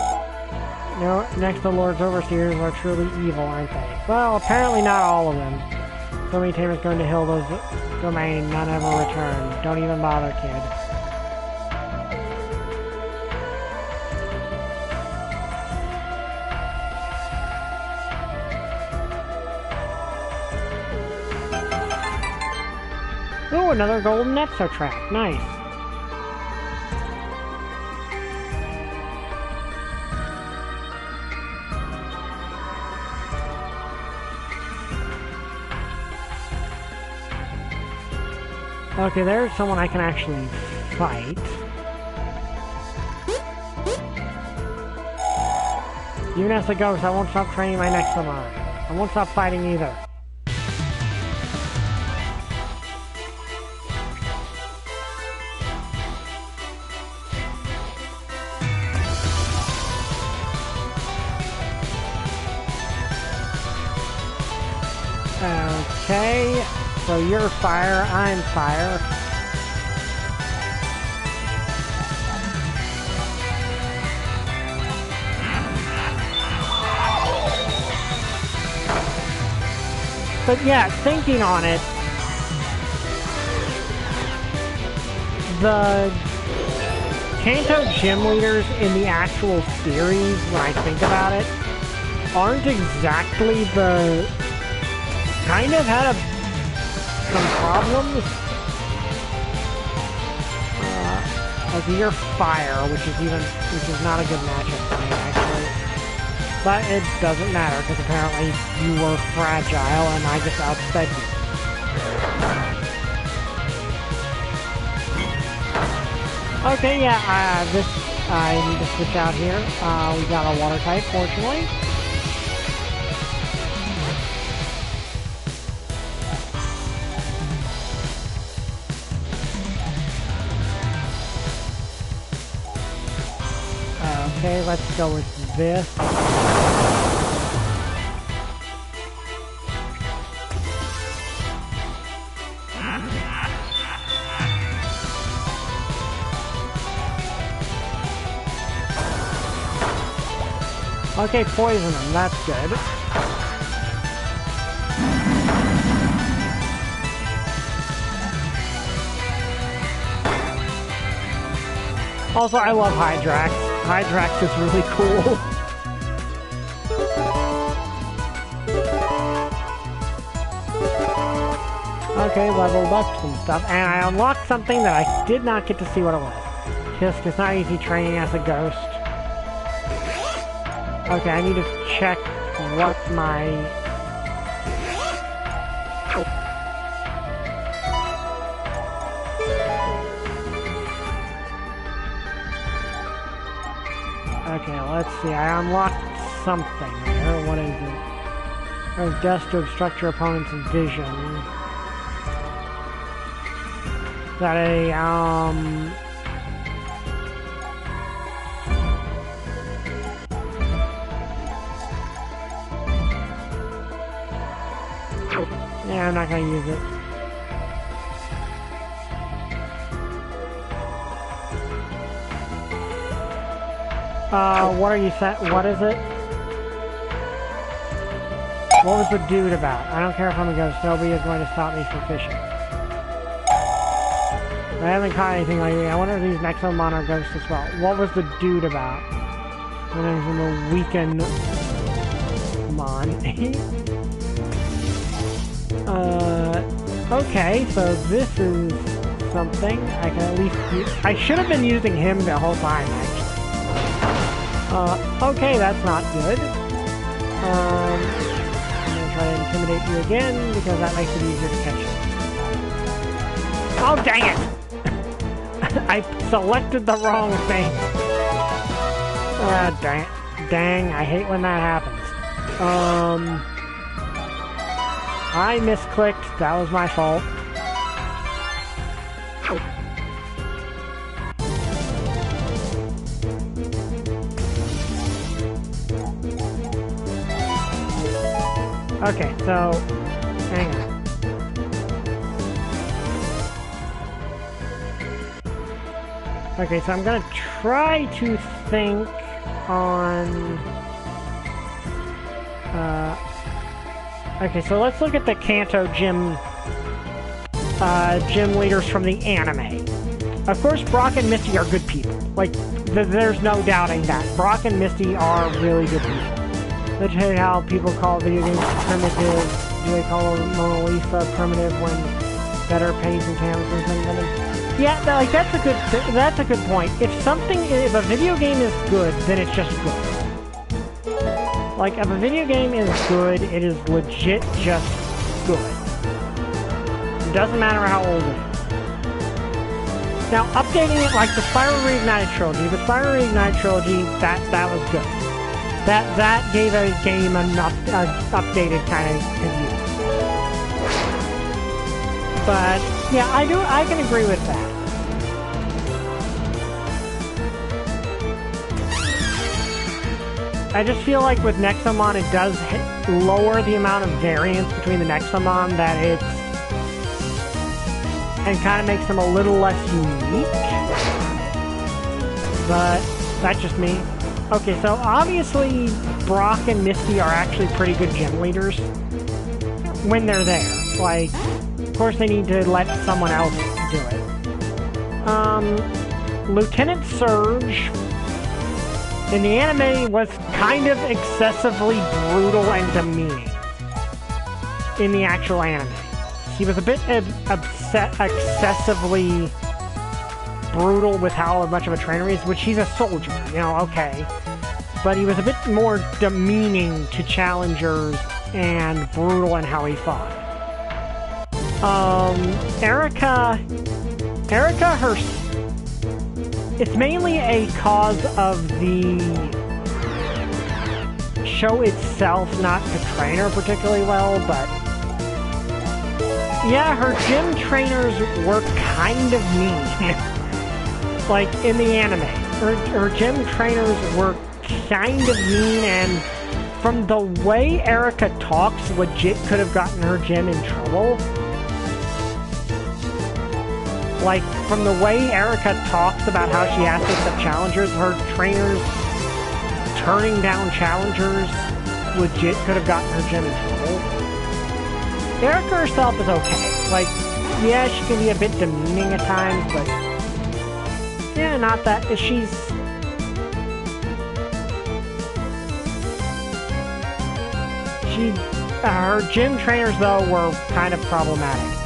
No, next the Lord's Overseers are truly evil, aren't they? Well, apparently not all of them. So many tamers going to Hilda's domain, none ever return. Don't even bother, kid. Ooh, another golden Nexo track. Nice. Okay, there's someone I can actually fight. Even as a ghost, I won't stop training my Nexomon. I won't stop fighting either. Okay, so you're fire, I'm fire. But yeah, thinking on it, the Kanto gym leaders in the actual series, when I think about it, aren't exactly the... kind of had some problems. Like you're fire, which is not a good matchup for me, actually. But it doesn't matter, because apparently you were fragile and I just outsped you. Okay, yeah, I need to switch out here. We got a water type, fortunately. Okay, let's go with this. Okay, poison them, that's good. Also, I love Hydrax. Hydrax is really cool. Okay, leveled up some stuff, and I unlocked something that I did not get to see what it was. Just, it's not easy training as a ghost. Okay, I need to check what my... Okay, let's see. I unlocked something there. What is it? There's dust to obstruct your opponent's vision. Is that a, yeah, I'm not gonna use it. What are you set? What is it? What was the dude about? I don't care if I'm a ghost. Nobody is going to stop me from fishing. I haven't caught anything lately. I wonder if these Nexomon are ghosts as well. What was the dude about? And there's a weakened mon. Okay, so this is something I can at least use. I should have been using him the whole time, actually. Okay, that's not good. I'm gonna try to intimidate you again, because that makes it easier to catch you. Oh, dang it! I selected the wrong thing. Dang, I hate when that happens. I misclicked, that was my fault. Okay, so, hang on. Okay, so I'm gonna try to think on... okay, so let's look at the Kanto gym leaders from the anime. Of course, Brock and Misty are good people. Like, there's no doubting that. Brock and Misty are really good people. Let's tell you how people call video games primitive. Do they call Mona Lisa primitive when better paints and canvases and everything? Yeah, like that's a good point. If a video game is good, then it's just good. Like if a video game is good, it is legit just good. It doesn't matter how old it is. Now updating it like the Spyro Reignited trilogy, that was good. That gave a game an updated kind of view. But yeah, I can agree with that. I just feel like with Nexomon it does lower the amount of variance between the Nexomon and kind of makes them a little less unique. But that's just me. Okay, so obviously Brock and Misty are actually pretty good gym leaders when they're there. Like, of course they need to let someone else do it. Lieutenant Surge in the anime was kind of excessively brutal and demeaning in the actual anime. He was a bit excessively brutal with how much of a trainer he is, which he's a soldier, you know, okay. But he was a bit more demeaning to challengers and brutal in how he fought. Erica, it's mainly a cause of the show itself not portraying her particularly well, but yeah, her gym trainers were kind of mean. Like, in the anime. Her gym trainers were kind of mean, and from the way Erica talks, legit could have gotten her gym in trouble. Like, from the way Erica talks about how she has to accept challengers, her trainers turning down challengers legit could have gotten her gym in trouble. Erica herself is okay. Like, yeah, she can be a bit demeaning at times, but yeah, not that. Her gym trainers, though, were kind of problematic.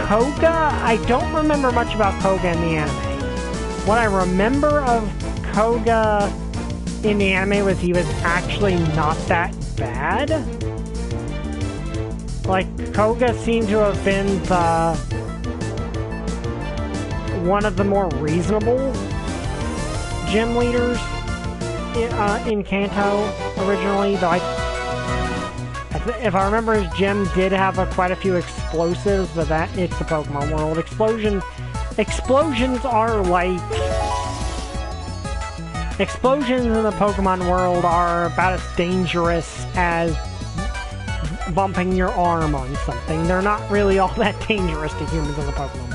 Koga, I don't remember much about Koga in the anime. What I remember of Koga in the anime was he was actually not that bad. Like, Koga seemed to have been one of the more reasonable gym leaders in Kanto originally, though if I remember, his gym did have quite a few explosives, but it's the Pokemon world. Explosions are like... Explosions in the Pokemon world are about as dangerous as bumping your arm on something. They're not really all that dangerous to humans in the Pokemon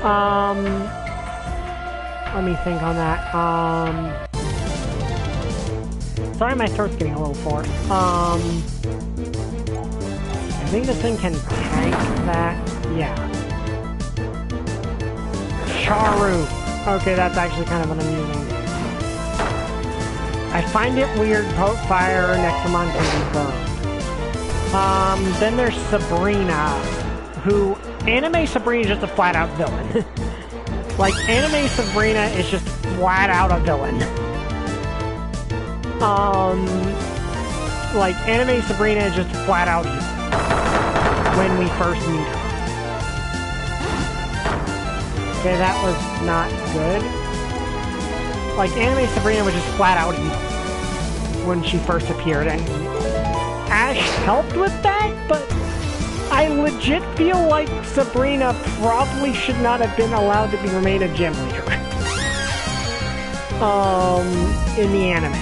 world. Let me think on that. Sorry, my throat's getting a little sore. I think this thing can tank that. Yeah. Charu. Okay, that's actually kind of an amusing name. I find it weird fire Nexomon can be burned. Then there's Sabrina, who... Anime Sabrina is just a flat-out villain. Like, Anime Sabrina is just flat-out a villain. Like, Anime Sabrina is just flat-out evil when we first meet her. Okay, that was not good. Like, Anime Sabrina was just flat-out evil when she first appeared, and Ash helped with that, but I legit feel like Sabrina probably should not have been allowed to remain a gym leader. In the anime.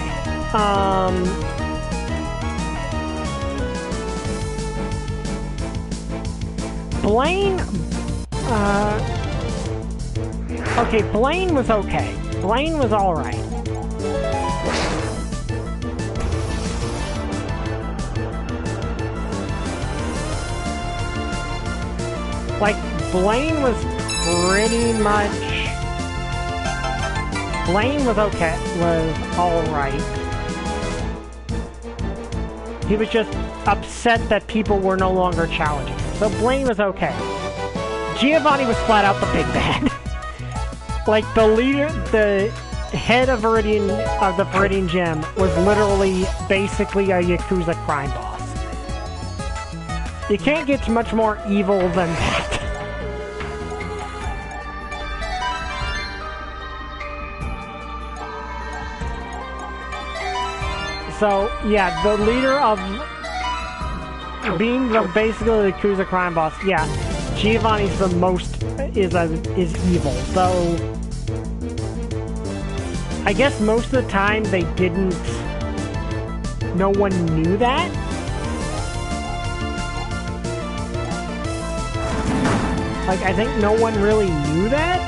Blaine, okay, Blaine was okay. Blaine was alright. Like, Blaine was pretty much... Blaine was okay, was alright. He was just upset that people were no longer challenging him. So Blaine was okay. Giovanni was flat out the big bad. Like, the leader, the head of Viridian, of the Viridian Gym was literally basically a Yakuza crime boss. You can't get much more evil than that. So, yeah, the leader of being basically the Yakuza crime boss, yeah, Giovanni's the most, is evil, though I guess most of the time they didn't, no one knew that. Like, I think no one really knew that,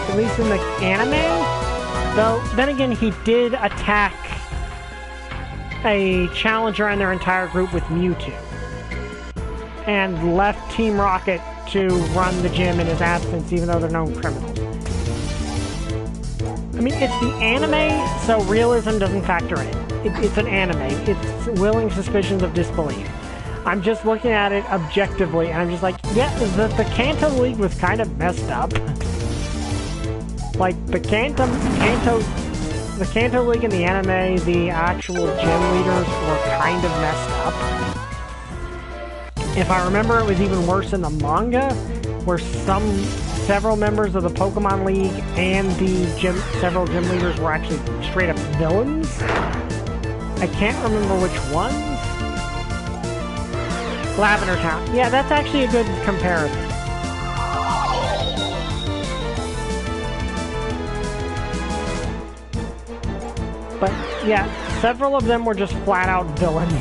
at least in the anime, though, then again, he did attack a challenger and their entire group with Mewtwo, and left Team Rocket to run the gym in his absence, even though they're known criminals. I mean, it's the anime, so realism doesn't factor in. It's an anime. It's willing suspicions of disbelief. I'm just looking at it objectively, and I'm just like, yeah, the Kanto League was kind of messed up. Like, the Kanto League in the anime, the actual gym leaders were kind of messed up. If I remember, it was even worse in the manga, where several members of the Pokemon League and the several gym leaders were actually straight up villains. I can't remember which ones. Lavender Town. Yeah, that's actually a good comparison. But, yeah, several of them were just flat-out villains.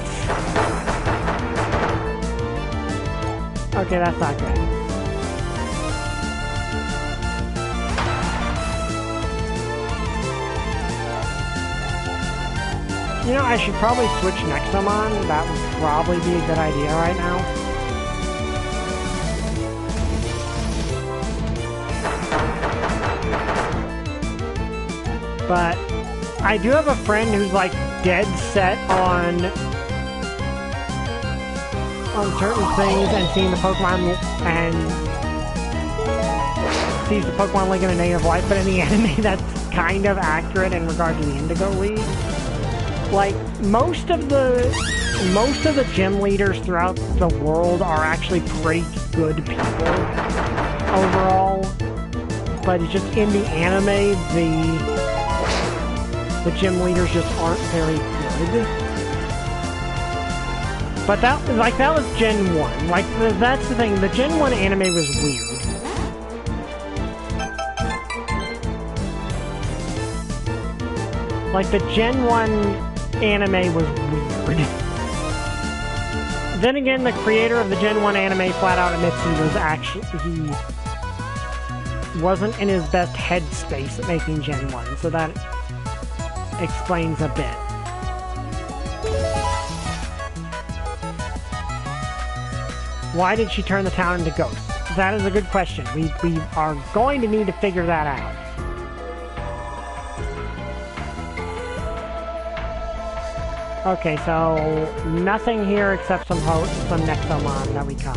Okay, that's not good. You know, I should probably switch Nexomon. That would probably be a good idea right now. But I do have a friend who's like dead set on certain things and seeing the Pokemon and sees the Pokemon League in a native life, but in the anime that's kind of accurate in regard to the Indigo League. Like, most of the gym leaders throughout the world are actually pretty good people overall. But it's just in the anime, the gym leaders just aren't very good. But that was Gen 1. Like, that's the thing, the Gen 1 anime was weird. Like, the Gen 1 anime was weird. Then again, the creator of the Gen 1 anime flat out admits he wasn't in his best headspace at making Gen 1, so that explains a bit. Why did she turn the town into ghosts? That is a good question. We are going to need to figure that out. Okay, so nothing here except some Nexomon that we caught.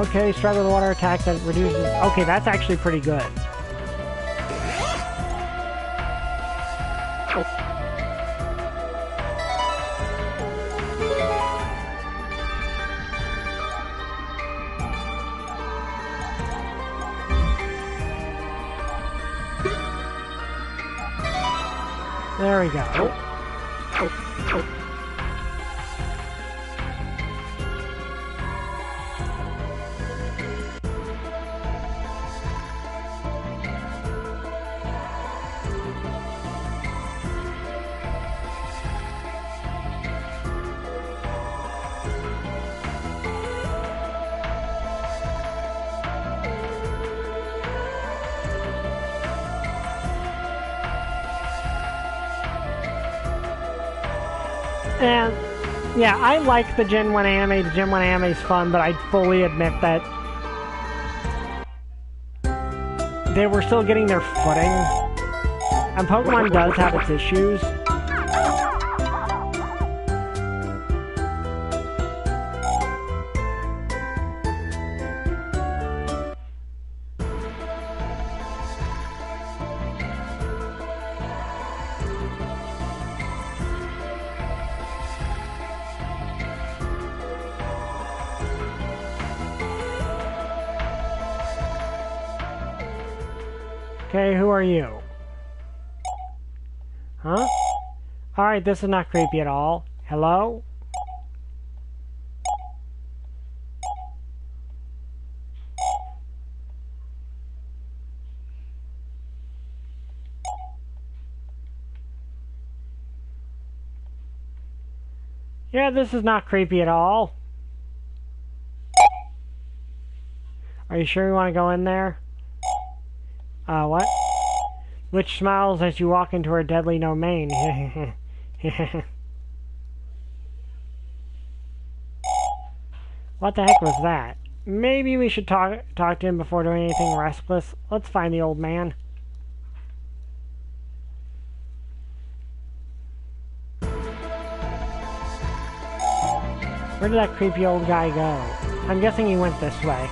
Okay, strike with a water attack that reduces... Okay, that's actually pretty good. There we go. And, yeah, I like the Gen 1 anime. The Gen 1 anime is fun, but I fully admit that they were still getting their footing. And Pokemon does have its issues. Okay, who are you? Huh? Alright, this is not creepy at all. Hello? Yeah, this is not creepy at all. Are you sure you want to go in there? What? Which smiles as you walk into her deadly domain. What the heck was that? Maybe we should talk to him before doing anything restless. Let's find the old man. Where did that creepy old guy go? I'm guessing he went this way.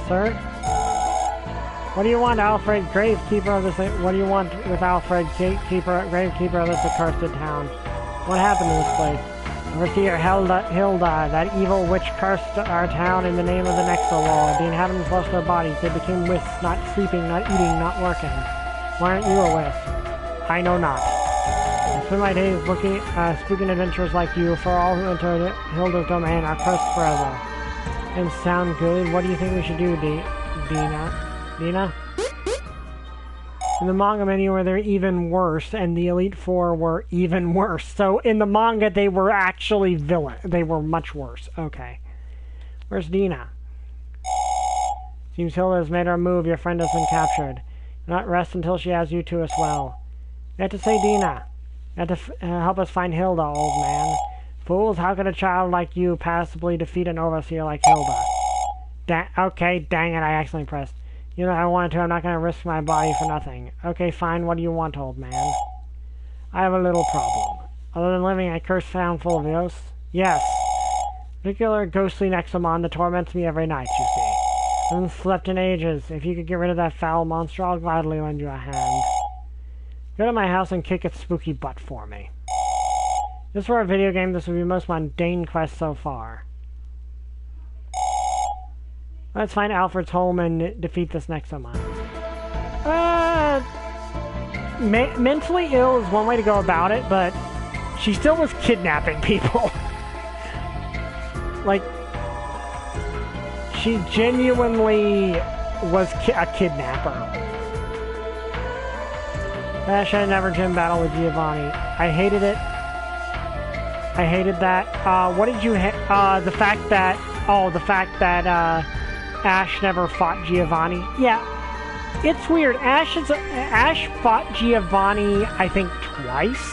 Sir? What do you want, Alfred, gravekeeper of this... What do you want with Alfred, gravekeeper of this accursed town? What happened to this place? Overseer Hilda, that evil witch cursed our town in the name of the Nexomon. The inhabitants lost their bodies. They became wisps, not sleeping, not eating, not working. Why aren't you a wisp? I know not. I spend my days looking spooking adventurers like you, for all who enter Hilda's domain are cursed forever. Doesn't sound good. What do you think we should do, Dina? Dina? In the manga menu, they're even worse, and the Elite Four were even worse. So in the manga, they were actually villain. They were much worse. Okay. Where's Dina? Seems Hilda has made her move. Your friend has been captured. Do not rest until she has you two as well. You have to say Dina. You have to help us find Hilda, old man. Fools, how could a child like you passably defeat an overseer like Hilda? Okay, dang it, I accidentally pressed. You know I wanted to, I'm not going to risk my body for nothing. Okay, fine, what do you want, old man? I have a little problem. Other than living a cursed town full of ghosts? Yes. Particular ghostly Nexomon that torments me every night, you see. I haven't slept in ages. If you could get rid of that foul monster, I'll gladly lend you a hand. Go to my house and kick its spooky butt for me. This were a video game, this would be the most mundane quest so far. Let's find Alfred's home and defeat this Nexomon. Mentally ill is one way to go about it, but she still was kidnapping people. Like, she genuinely was a kidnapper. Ash had never gym battle with Giovanni. I hated it. I hated that. What did you the fact that Ash never fought Giovanni. Yeah, it's weird. Ash fought Giovanni, I think, twice.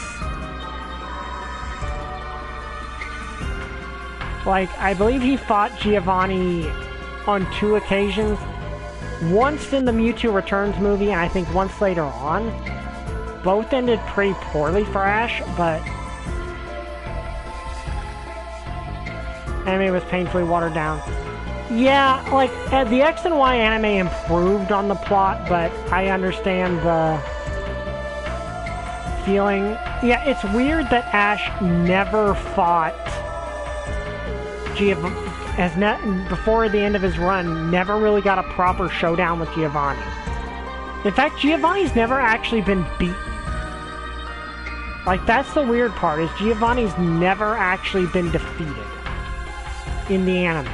Like, I believe he fought Giovanni on 2 occasions. Once in the Mewtwo Returns movie, and I think once later on. Both ended pretty poorly for Ash, but anime was painfully watered down. Yeah, like, the X and Y anime improved on the plot, but I understand the feeling. Yeah, it's weird that Ash never fought before the end of his run, never really got a proper showdown with Giovanni. In fact, Giovanni's never actually been beaten. Like, that's the weird part, is Giovanni's never actually been defeated in the anime.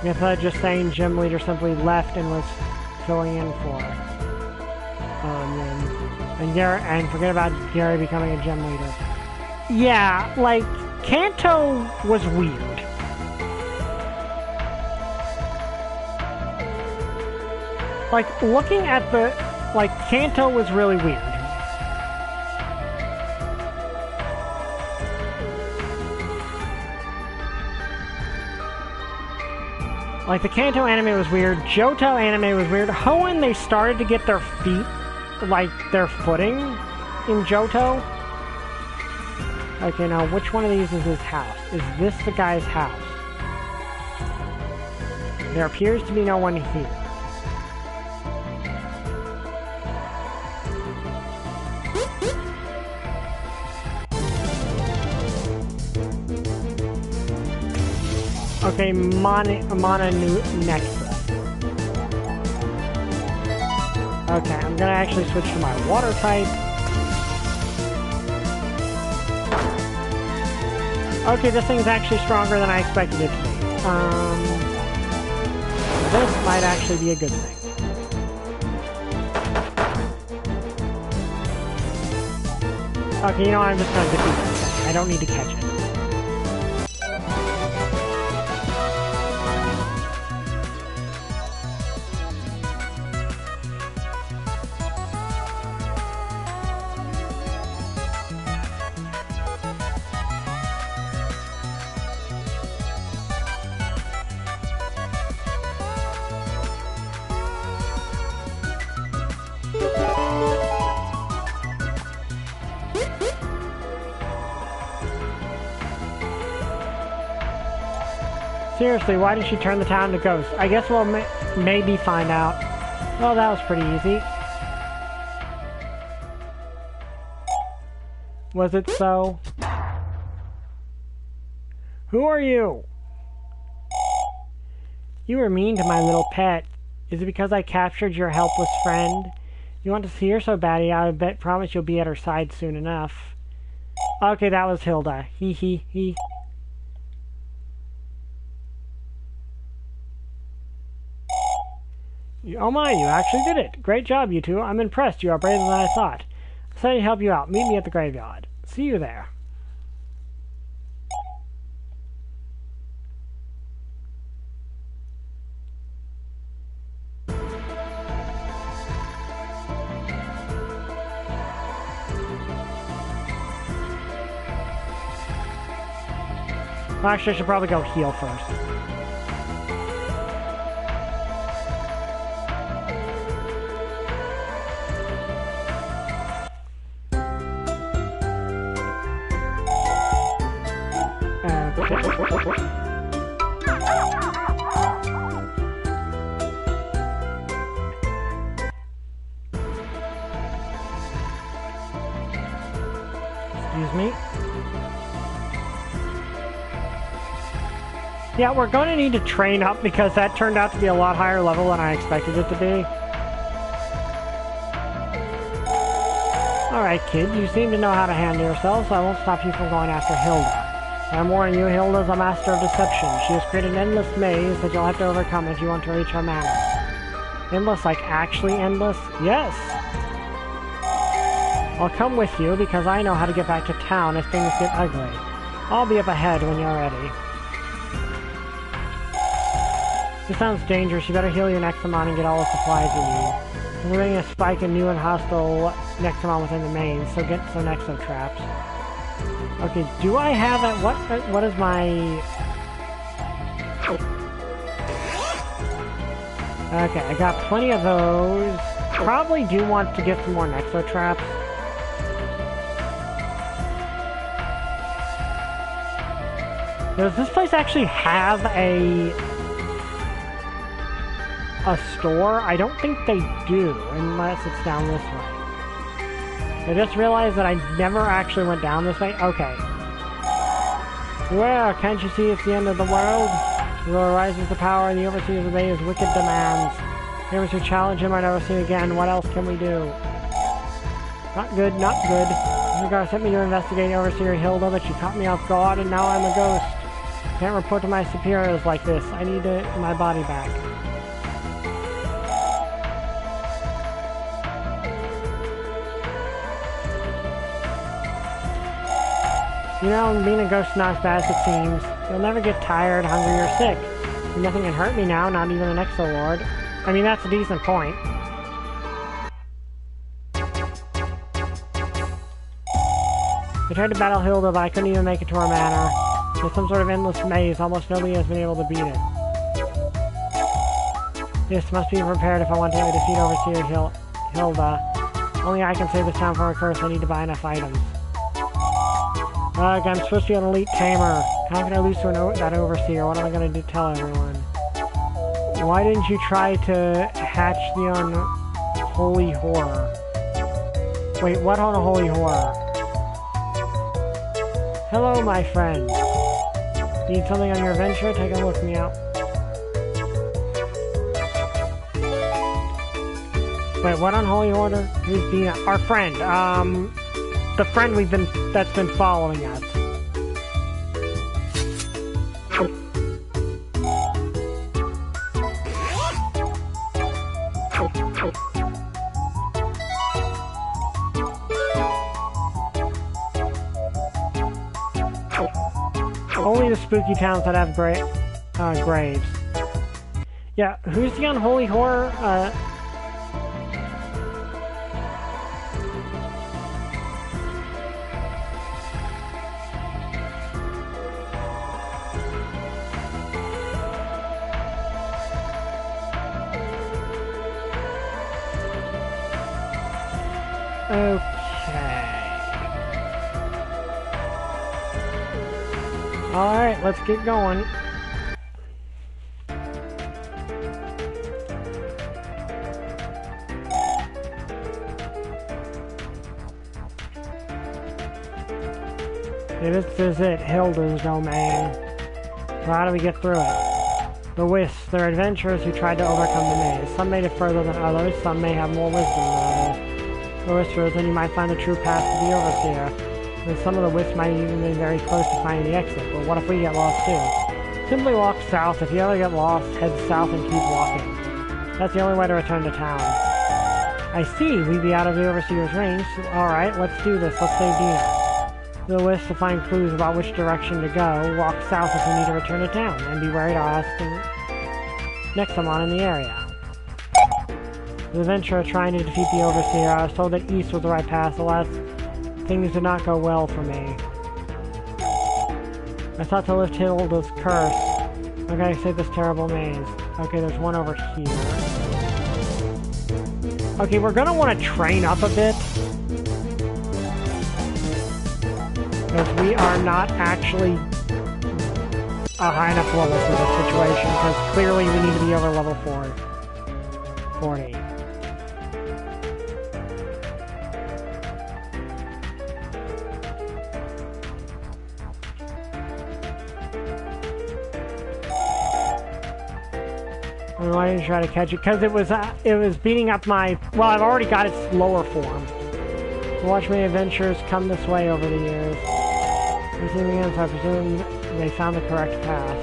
Instead of just saying gym leader simply left and was filling in for and forget about Gary becoming a gym leader. Yeah, like, Kanto was weird. Like, looking at the... Like, Kanto was really weird. Like, the Kanto anime was weird. Johto anime was weird. Hoenn, they started to get their feet, like, their footing in Johto. Okay, now, which one of these is his house? Is this the guy's house? There appears to be no one here. Okay, Mana Nexus. Okay, I'm gonna actually switch to my water type. Okay, this thing's actually stronger than I expected it to be. This might actually be a good thing. Okay, you know what, I'm just gonna defeat this thing. I don't need to catch it. Seriously, why did she turn the town to ghost? I guess we'll maybe find out. Well, that was pretty easy. Was it so? Who are you? You were mean to my little pet. Is it because I captured your helpless friend? You want to see her so badly, I promise you'll be at her side soon enough. Okay, that was Hilda. He. Oh my, you actually did it. Great job, you two. I'm impressed. You are braver than I thought. I said I'd help you out. Meet me at the graveyard. See you there. Well, actually, I should probably go heal first. Excuse me. Yeah, we're going to need to train up because that turned out to be a lot higher level than I expected it to be. Alright, kid, you seem to know how to handle yourself, so I won't stop you from going after Hilda. I'm warning you, Hilda's a master of deception. She has created an endless maze that you'll have to overcome if you want to reach her manor. Endless, like actually endless? Yes! I'll come with you because I know how to get back to town if things get ugly. I'll be up ahead when you're ready. This sounds dangerous. You better heal your Nexomon and get all the supplies you need. We're getting a spike in new and hostile Nexomon within the maze, so get some Nexo traps. Okay, do I have it? What is my... Okay, I got plenty of those. Probably do want to get some more Nexo traps. Does this place actually have a store? I don't think they do, unless it's down this way. I just realized that I never actually went down this way. Okay. Well, can't you see it's the end of the world? The ruler rises to power and the overseers obey his wicked demands. Those who challenge him are never seen again. What else can we do? Not good, not good. Mr. sent me to investigate Overseer Hilda, but she caught me off guard and now I'm a ghost. Can't report to my superiors like this. I need my body back. You know, being a ghost is not as bad as it seems. You'll never get tired, hungry, or sick. Nothing can hurt me now, not even an Exo Lord. I mean, that's a decent point. I tried to battle Hilda, but I couldn't even make it to her manor. It's some sort of endless maze. Almost nobody has been able to beat it. This must be prepared if I want to defeat Overseer Hilda. Only I can save this town from a curse. I need to buy enough items. Ugh, I'm supposed to be an elite tamer. How can I lose to that Overseer? What am I going to tell everyone? Why didn't you try to hatch the unholy horror? Wait, what unholy horror? Hello, my friend. Need something on your adventure? Take a look me out. Wait, what unholy order? Who's being our friend? The friend that's been following us. Only the spooky towns that have graves. Yeah, who's the unholy horror? Alright, let's get going. This is it, Hilda's domain. So how do we get through it? The Wisps, they're adventurers who tried to overcome the maze. Some made it further than others, some may have more wisdom than others. The Whisperers, then you might find the true path to the Overseer. And some of the Wisps might even be very close to finding the exit, but what if we get lost too? Simply walk south. If you ever get lost, head south and keep walking. That's the only way to return to town. I see, we'd be out of the Overseer's range. Alright, let's do this. Let's save Dina. The Wisps to find clues about which direction to go. Walk south if you need to return to town, and be wary to ask Nexomon in the area. The adventurer trying to defeat the Overseer. I was told that east was the right path. Alas, things did not go well for me. I thought to lift Hilda's curse. Okay, save this terrible maze. Okay, there's one over here. Okay, we're gonna want to train up a bit. Because we are not actually a high enough level for this situation. Because clearly we need to be over level 40. Why didn't you try to catch it? Because it was beating up my... Well, I've already got its lower form. So watch many adventurers come this way over the years. Receiving ends, I presume they found the correct path.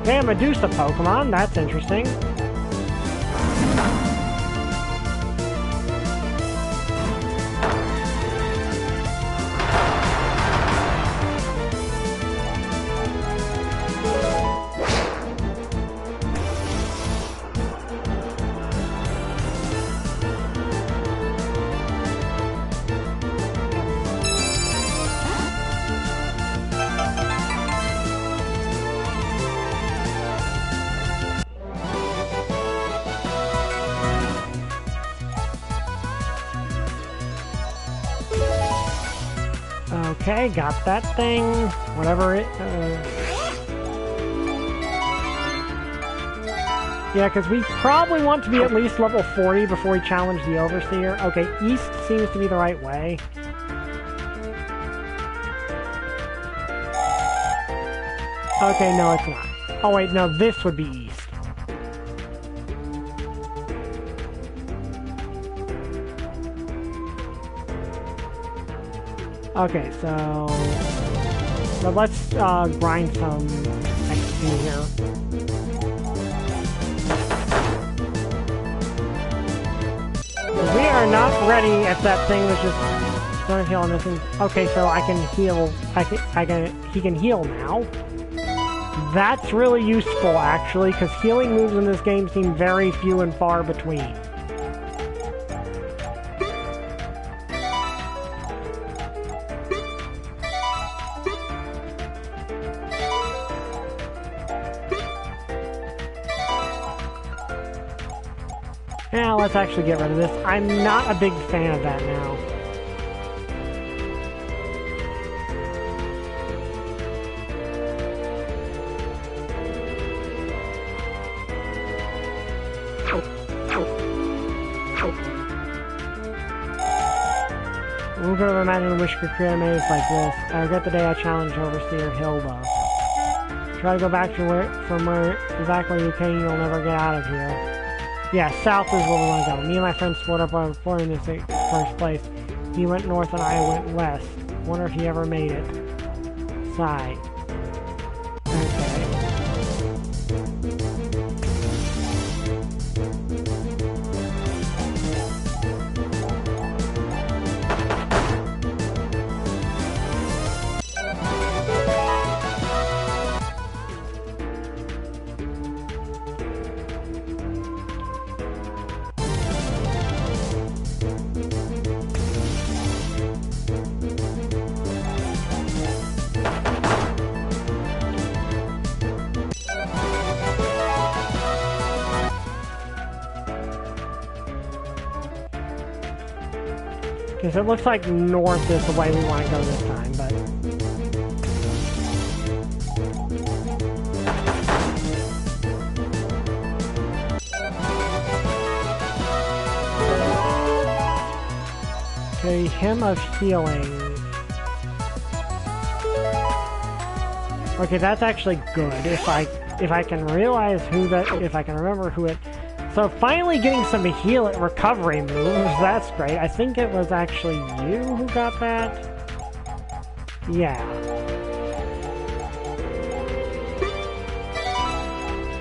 Okay, a Medusa Pokemon. That's interesting. Okay, got that thing. Whatever it... Yeah, because we probably want to be at least level 40 before we challenge the Overseer. Okay, east seems to be the right way. Okay, no, it's not. Oh wait, no, this would be east. Okay, so let's grind some XP here. We are not ready if that thing was just don't heal on this thing. Okay, so I can heal. He can heal now. That's really useful, actually, because healing moves in this game seem very few and far between. Now, let's actually get rid of this. I'm not a big fan of that now. Who could have imagined a wish could create a maze like this? I regret the day I challenged Overseer Hilda. Try to go back to from where exactly you came, you'll never get out of here. Yeah, south is where we want to go. Me and my friends split up on before in this first place. He went north and I went west. Wonder if he ever made it. Sigh. Okay. Okay, so it looks like north is the way we want to go this time, but... Okay, Hymn of Healing. Okay, that's actually good. If I can realize who that... If I can remember who it... So finally getting some heal at recovery moves, that's great. I think it was actually you who got that? Yeah.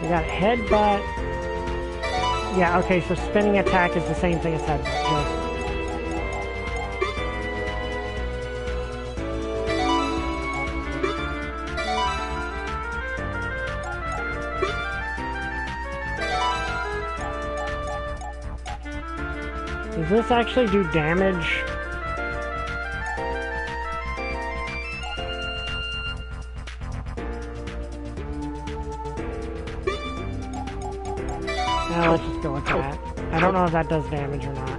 We got headbutt. Yeah, okay, so spinning attack is the same thing as headbutt. Just... Does this actually do damage? Now let's just go with that. I don't know if that does damage or not.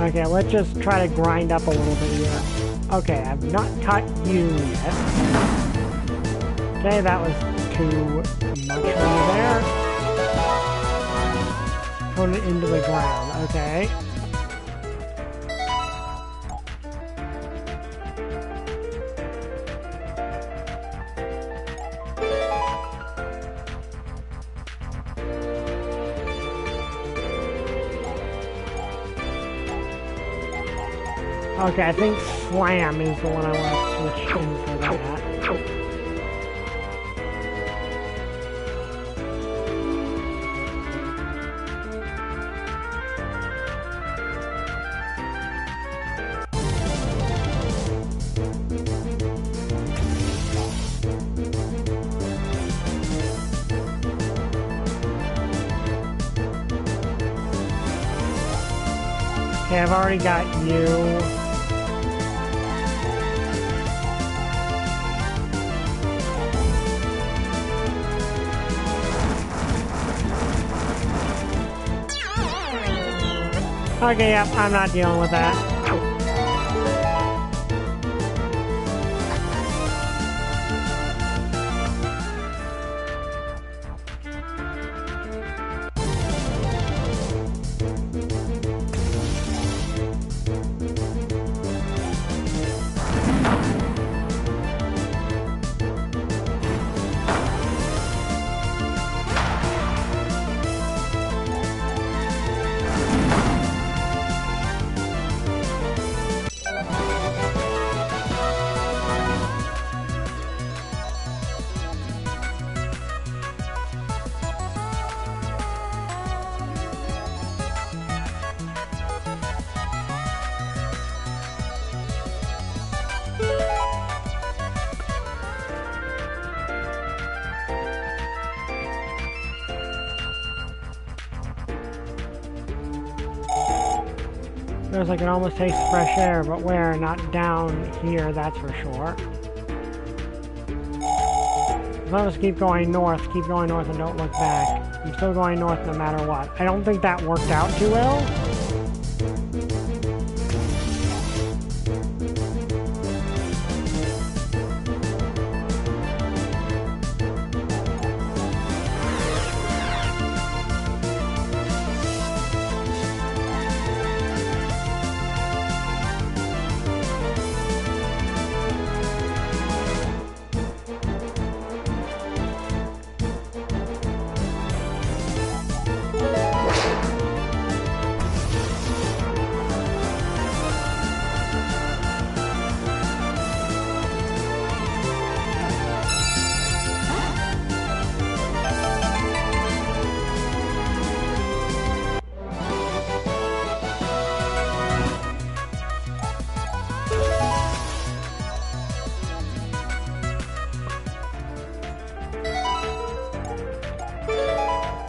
Okay, let's just try to grind up a little bit here. Okay, I've not caught you yet. Okay, that was too much right there. Put it into the ground, okay. Okay, I think Slam is the one I want to switch in for that. Okay, I've already got you. Okay, yep, I'm not dealing with that. Feels like it almost tastes fresh air, but where? Not down here, that's for sure. As long as keep going north and don't look back. I'm still going north no matter what. I don't think that worked out too well.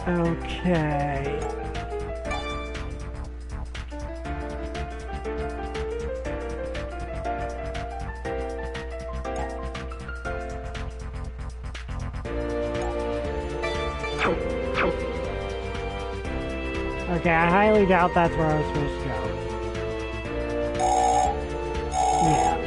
Okay. Okay, I highly doubt that's where I was supposed to go. Yeah.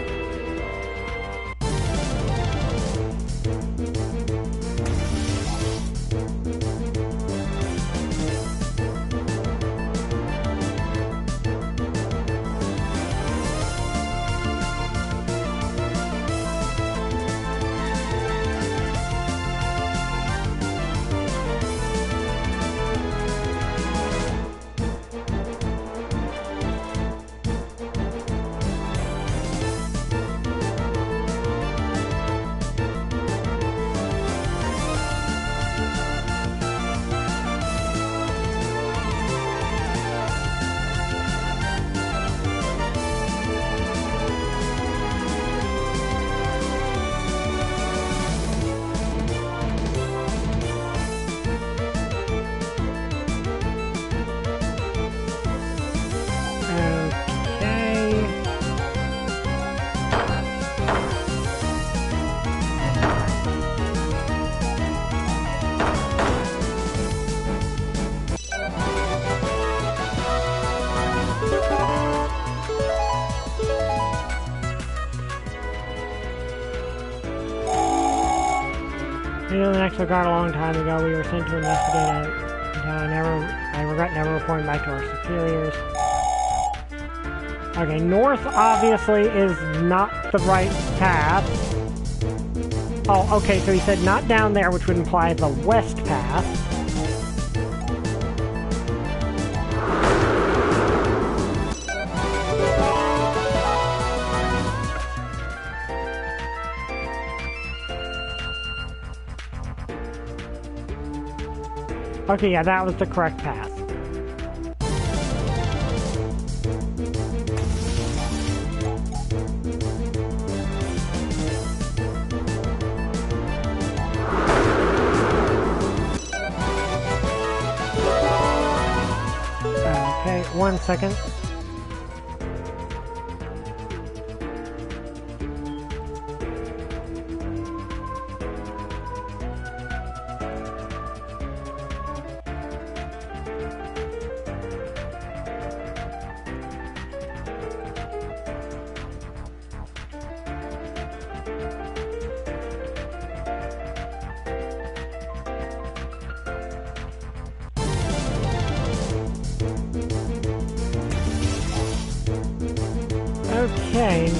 The guard a long time ago. We were sent to investigate it. I regret never reporting back to our superiors. Okay, north obviously is not the right path. Oh, okay, so he said not down there, which would imply the west path. Okay, yeah, that was the correct path. Okay, 1 second. Okay.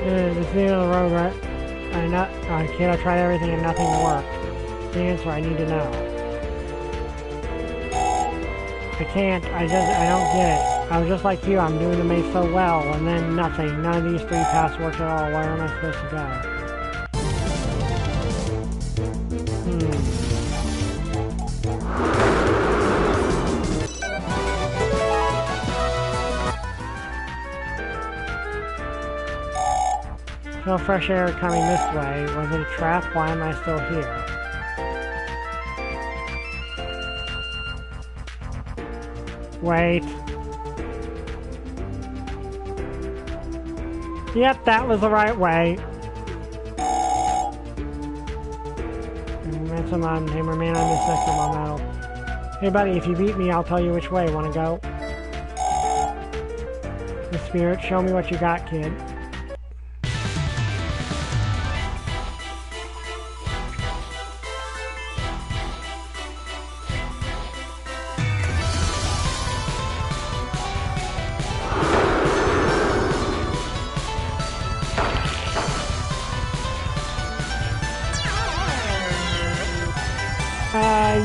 It's the end of the road, right? Kid, I tried everything and nothing worked. The answer I need to know. I can't, I don't get it. I was just like you, I'm doing the maze so well, and then nothing. None of these 3 paths worked at all. Where am I supposed to go? No fresh air coming this way. Was it a trap? Why am I still here? Wait. Yep, that was the right way. Nexomon, Hammerman, I miss Nexomon Metal. Hey buddy, if you beat me, I'll tell you which way. Wanna go? The spirit, show me what you got, kid.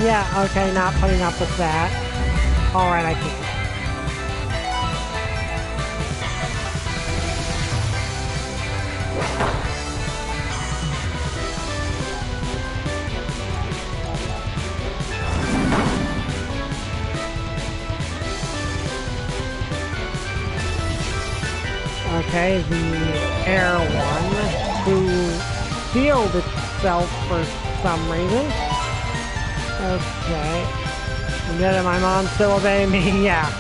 Yeah, okay, not putting up with that. Alright, I can. Okay, the air one, who healed itself for some reason. Okay. Did my mom still obey me? Yeah.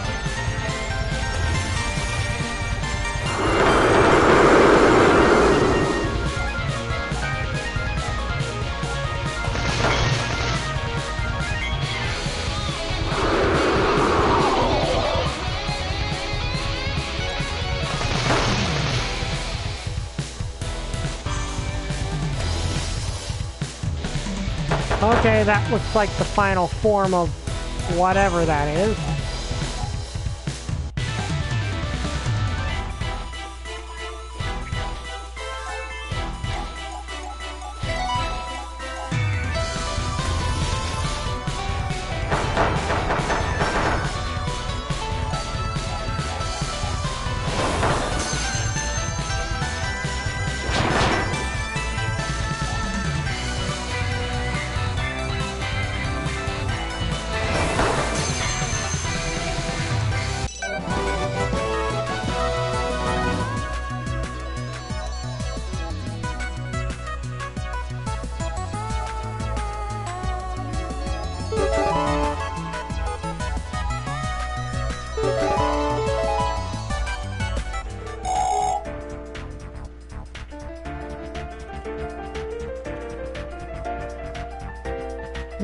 Okay, that looks like the final form of whatever that is.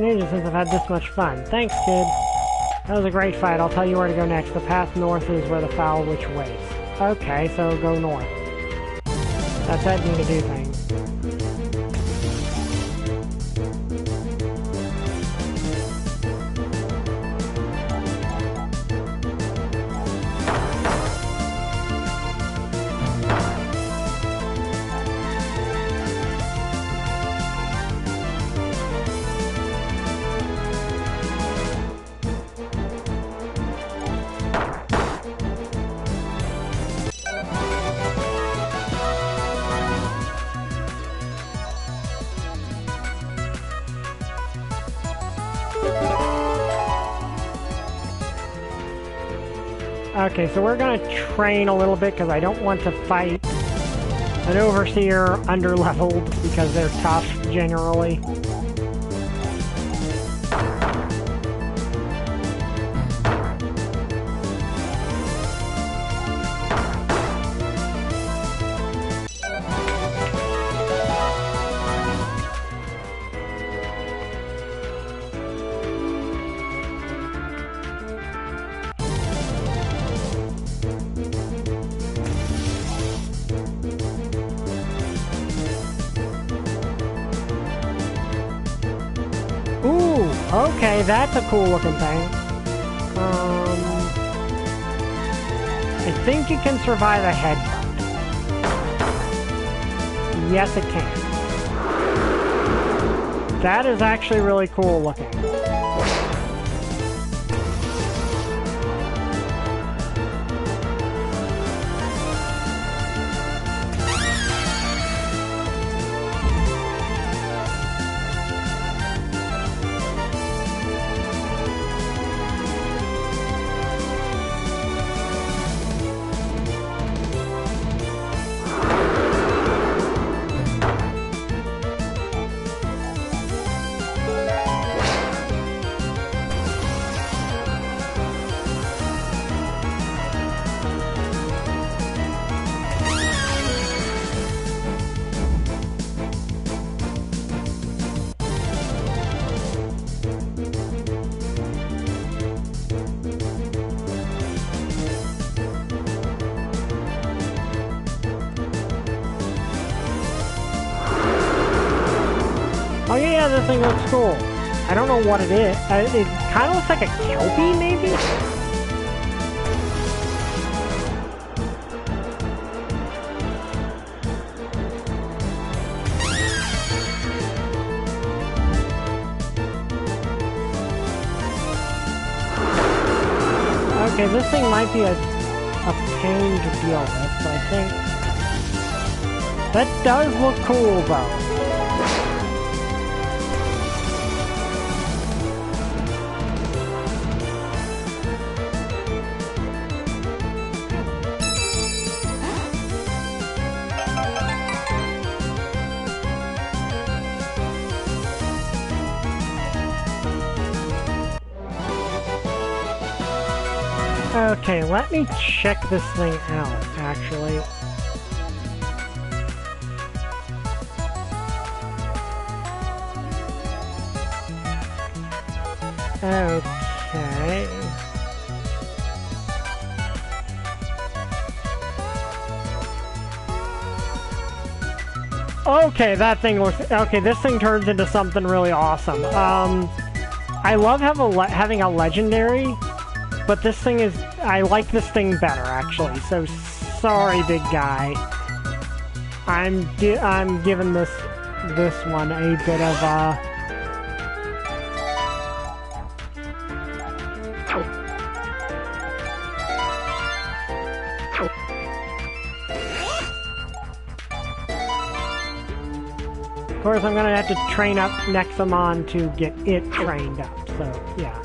Since I've had this much fun. Thanks, kid. That was a great fight. I'll tell you where to go next. The path north is where the foul witch waits. Okay, so go north. That's that need to do thing. Okay, so we're gonna train a little bit because I don't want to fight an overseer underleveled because they're tough generally. Okay, that's a cool looking thing. I think it can survive a headbutt. Yes, it can. That is actually really cool looking. Oh yeah, this thing looks cool. I don't know what it is. It kind of looks like a Kelpie, maybe? Okay, this thing might be a pain to deal with, but I think... That does look cool, though. Okay, let me check this thing out, actually. Okay. Okay, that thing looks... Okay, this thing turns into something really awesome. I love having a legendary, but this thing is... I like this thing better, actually. So, sorry, big guy. I'm giving this one a bit of Of course, I'm gonna have to train up Nexomon to get it trained up, so, yeah.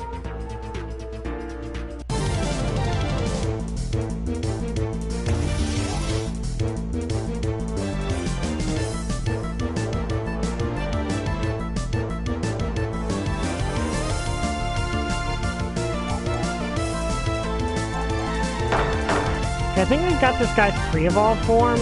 I think we've got this guy's pre-evolved form.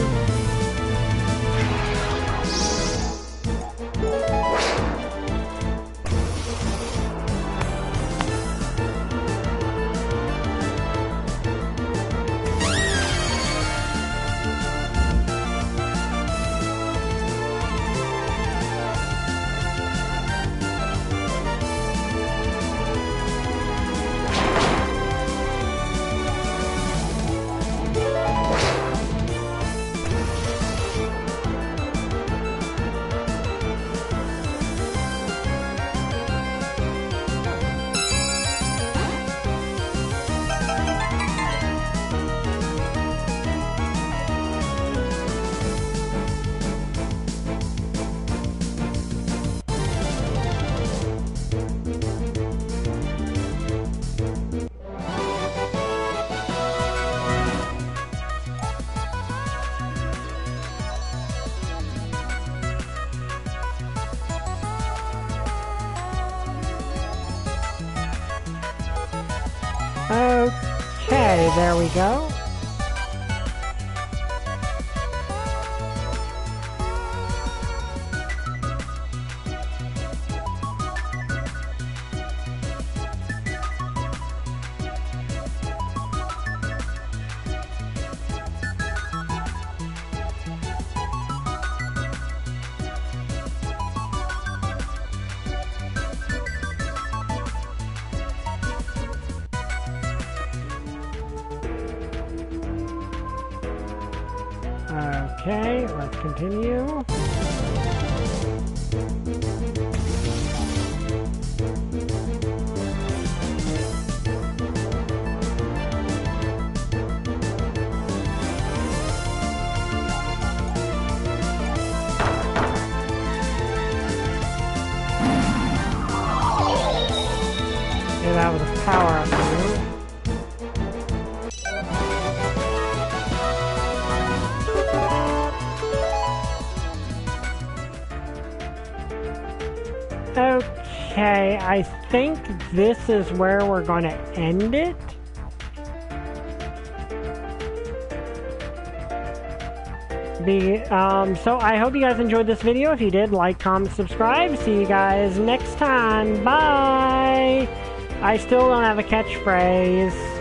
Okay, there we go. Okay, let's continue. That was a power-up move. Okay, I think this is where we're going to end it. So I hope you guys enjoyed this video. If you did, like, comment, subscribe. See you guys next time. Bye! I still don't have a catchphrase.